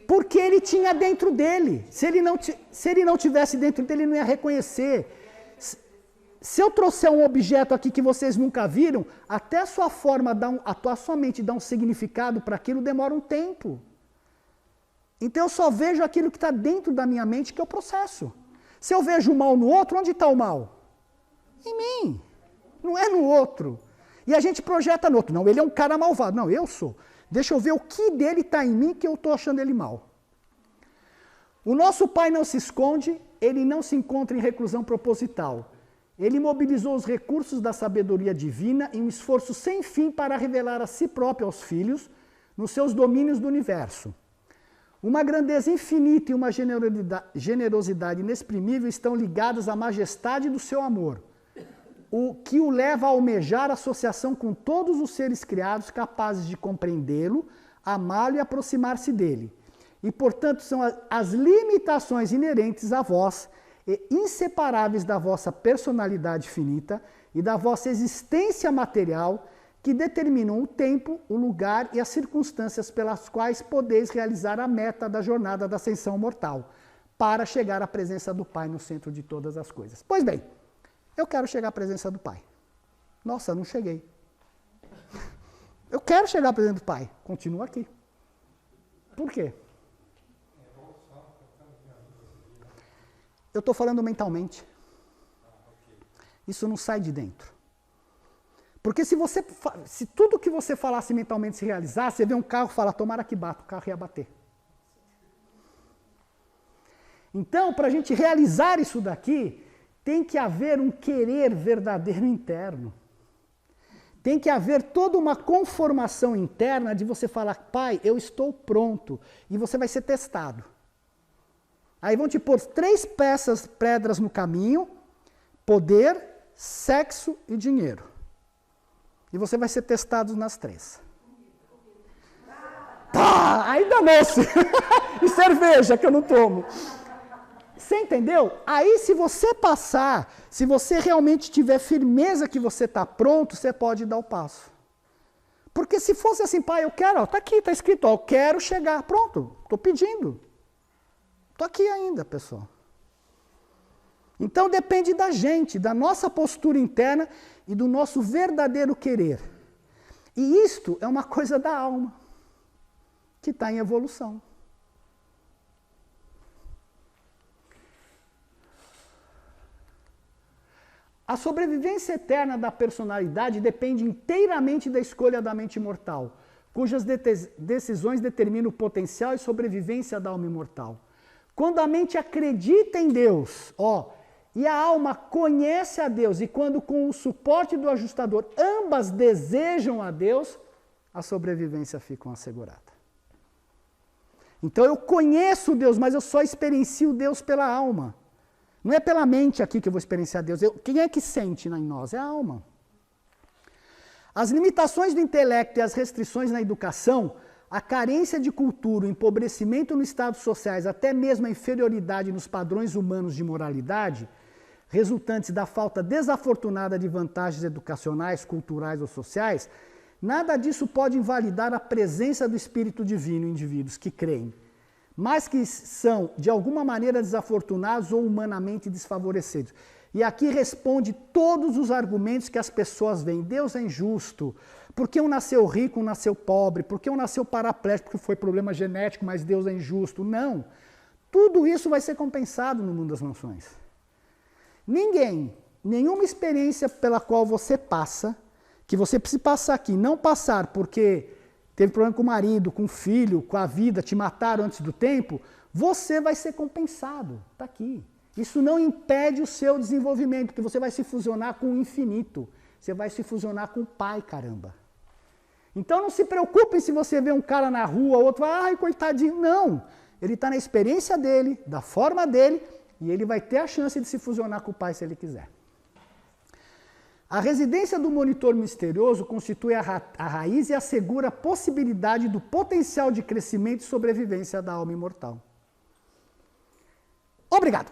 Porque ele tinha dentro dele. Se ele não tivesse dentro dele, ele não ia reconhecer. Se eu trouxer um objeto aqui que vocês nunca viram, até a sua forma, a sua mente dar um significado para aquilo demora um tempo. Então eu só vejo aquilo que está dentro da minha mente, que é o processo. Se eu vejo o mal no outro, onde está o mal? Em mim. Não é no outro. E a gente projeta no outro. Não, ele é um cara malvado. Não, eu sou. Deixa eu ver o que dele está em mim que eu estou achando ele mal. O nosso Pai não se esconde, ele não se encontra em reclusão proposital. Ele mobilizou os recursos da sabedoria divina em um esforço sem fim para revelar a si próprio aos filhos nos seus domínios do universo. Uma grandeza infinita e uma generosidade inexprimível estão ligadas à majestade do seu amor, o que o leva a almejar associação com todos os seres criados capazes de compreendê-lo, amá-lo e aproximar-se dele. E, portanto, são as limitações inerentes a vós e inseparáveis da vossa personalidade finita e da vossa existência material que determinam o tempo, o lugar e as circunstâncias pelas quais podeis realizar a meta da jornada da ascensão mortal, para chegar à presença do Pai no centro de todas as coisas. Pois bem, eu quero chegar à presença do Pai. Nossa, não cheguei. Eu quero chegar à presença do Pai. Continuo aqui. Por quê? Eu estou falando mentalmente. Isso não sai de dentro. Porque se tudo que você falasse mentalmente se realizasse, você vê um carro e fala, tomara que bata, o carro ia bater. Então, para a gente realizar isso daqui, tem que haver um querer verdadeiro interno. Tem que haver toda uma conformação interna de você falar, Pai, eu estou pronto, e você vai ser testado. Aí vão te pôr 3 pedras no caminho, poder, sexo e dinheiro. E você vai ser testado nas 3. Pá, ainda nesse. E cerveja, que eu não tomo. Você entendeu? Aí se você passar, se você realmente tiver firmeza que você está pronto, você pode dar o passo. Porque se fosse assim, pai, eu quero, está aqui, está escrito, ó, eu quero chegar, pronto, estou pedindo. Estou aqui ainda, pessoal. Então depende da gente, da nossa postura interna e do nosso verdadeiro querer. E isto é uma coisa da alma, que está em evolução. A sobrevivência eterna da personalidade depende inteiramente da escolha da mente imortal, cujas decisões determinam o potencial e sobrevivência da alma imortal. Quando a mente acredita em Deus, e a alma conhece a Deus, e quando com o suporte do ajustador ambas desejam a Deus, a sobrevivência fica assegurada. Então eu conheço Deus, mas eu só experiencio Deus pela alma. Não é pela mente aqui que eu vou experienciar Deus. Quem é que sente em nós? É a alma. As limitações do intelecto e as restrições na educação, a carência de cultura, o empobrecimento nos estados sociais, até mesmo a inferioridade nos padrões humanos de moralidade, resultantes da falta desafortunada de vantagens educacionais, culturais ou sociais, nada disso pode invalidar a presença do Espírito Divino em indivíduos que creem, mas que são, de alguma maneira, desafortunados ou humanamente desfavorecidos. E aqui responde todos os argumentos que as pessoas veem. Deus é injusto. Porque um nasceu rico, um nasceu pobre. Porque um nasceu paraplégico, porque foi problema genético, mas Deus é injusto. Não. Tudo isso vai ser compensado no mundo das mansões. Nenhuma experiência pela qual você passa, que você precisa passar aqui, não passar porque teve problema com o marido, com o filho, com a vida, te mataram antes do tempo, você vai ser compensado. Está aqui. Isso não impede o seu desenvolvimento, porque você vai se fusionar com o infinito. Você vai se fusionar com o Pai, caramba. Então não se preocupe se você vê um cara na rua, outro vai, ai, coitadinho. Não. Ele está na experiência dele, da forma dele, e ele vai ter a chance de se fusionar com o Pai se ele quiser. A residência do monitor misterioso constitui a raiz e assegura a possibilidade do potencial de crescimento e sobrevivência da alma imortal. Obrigado!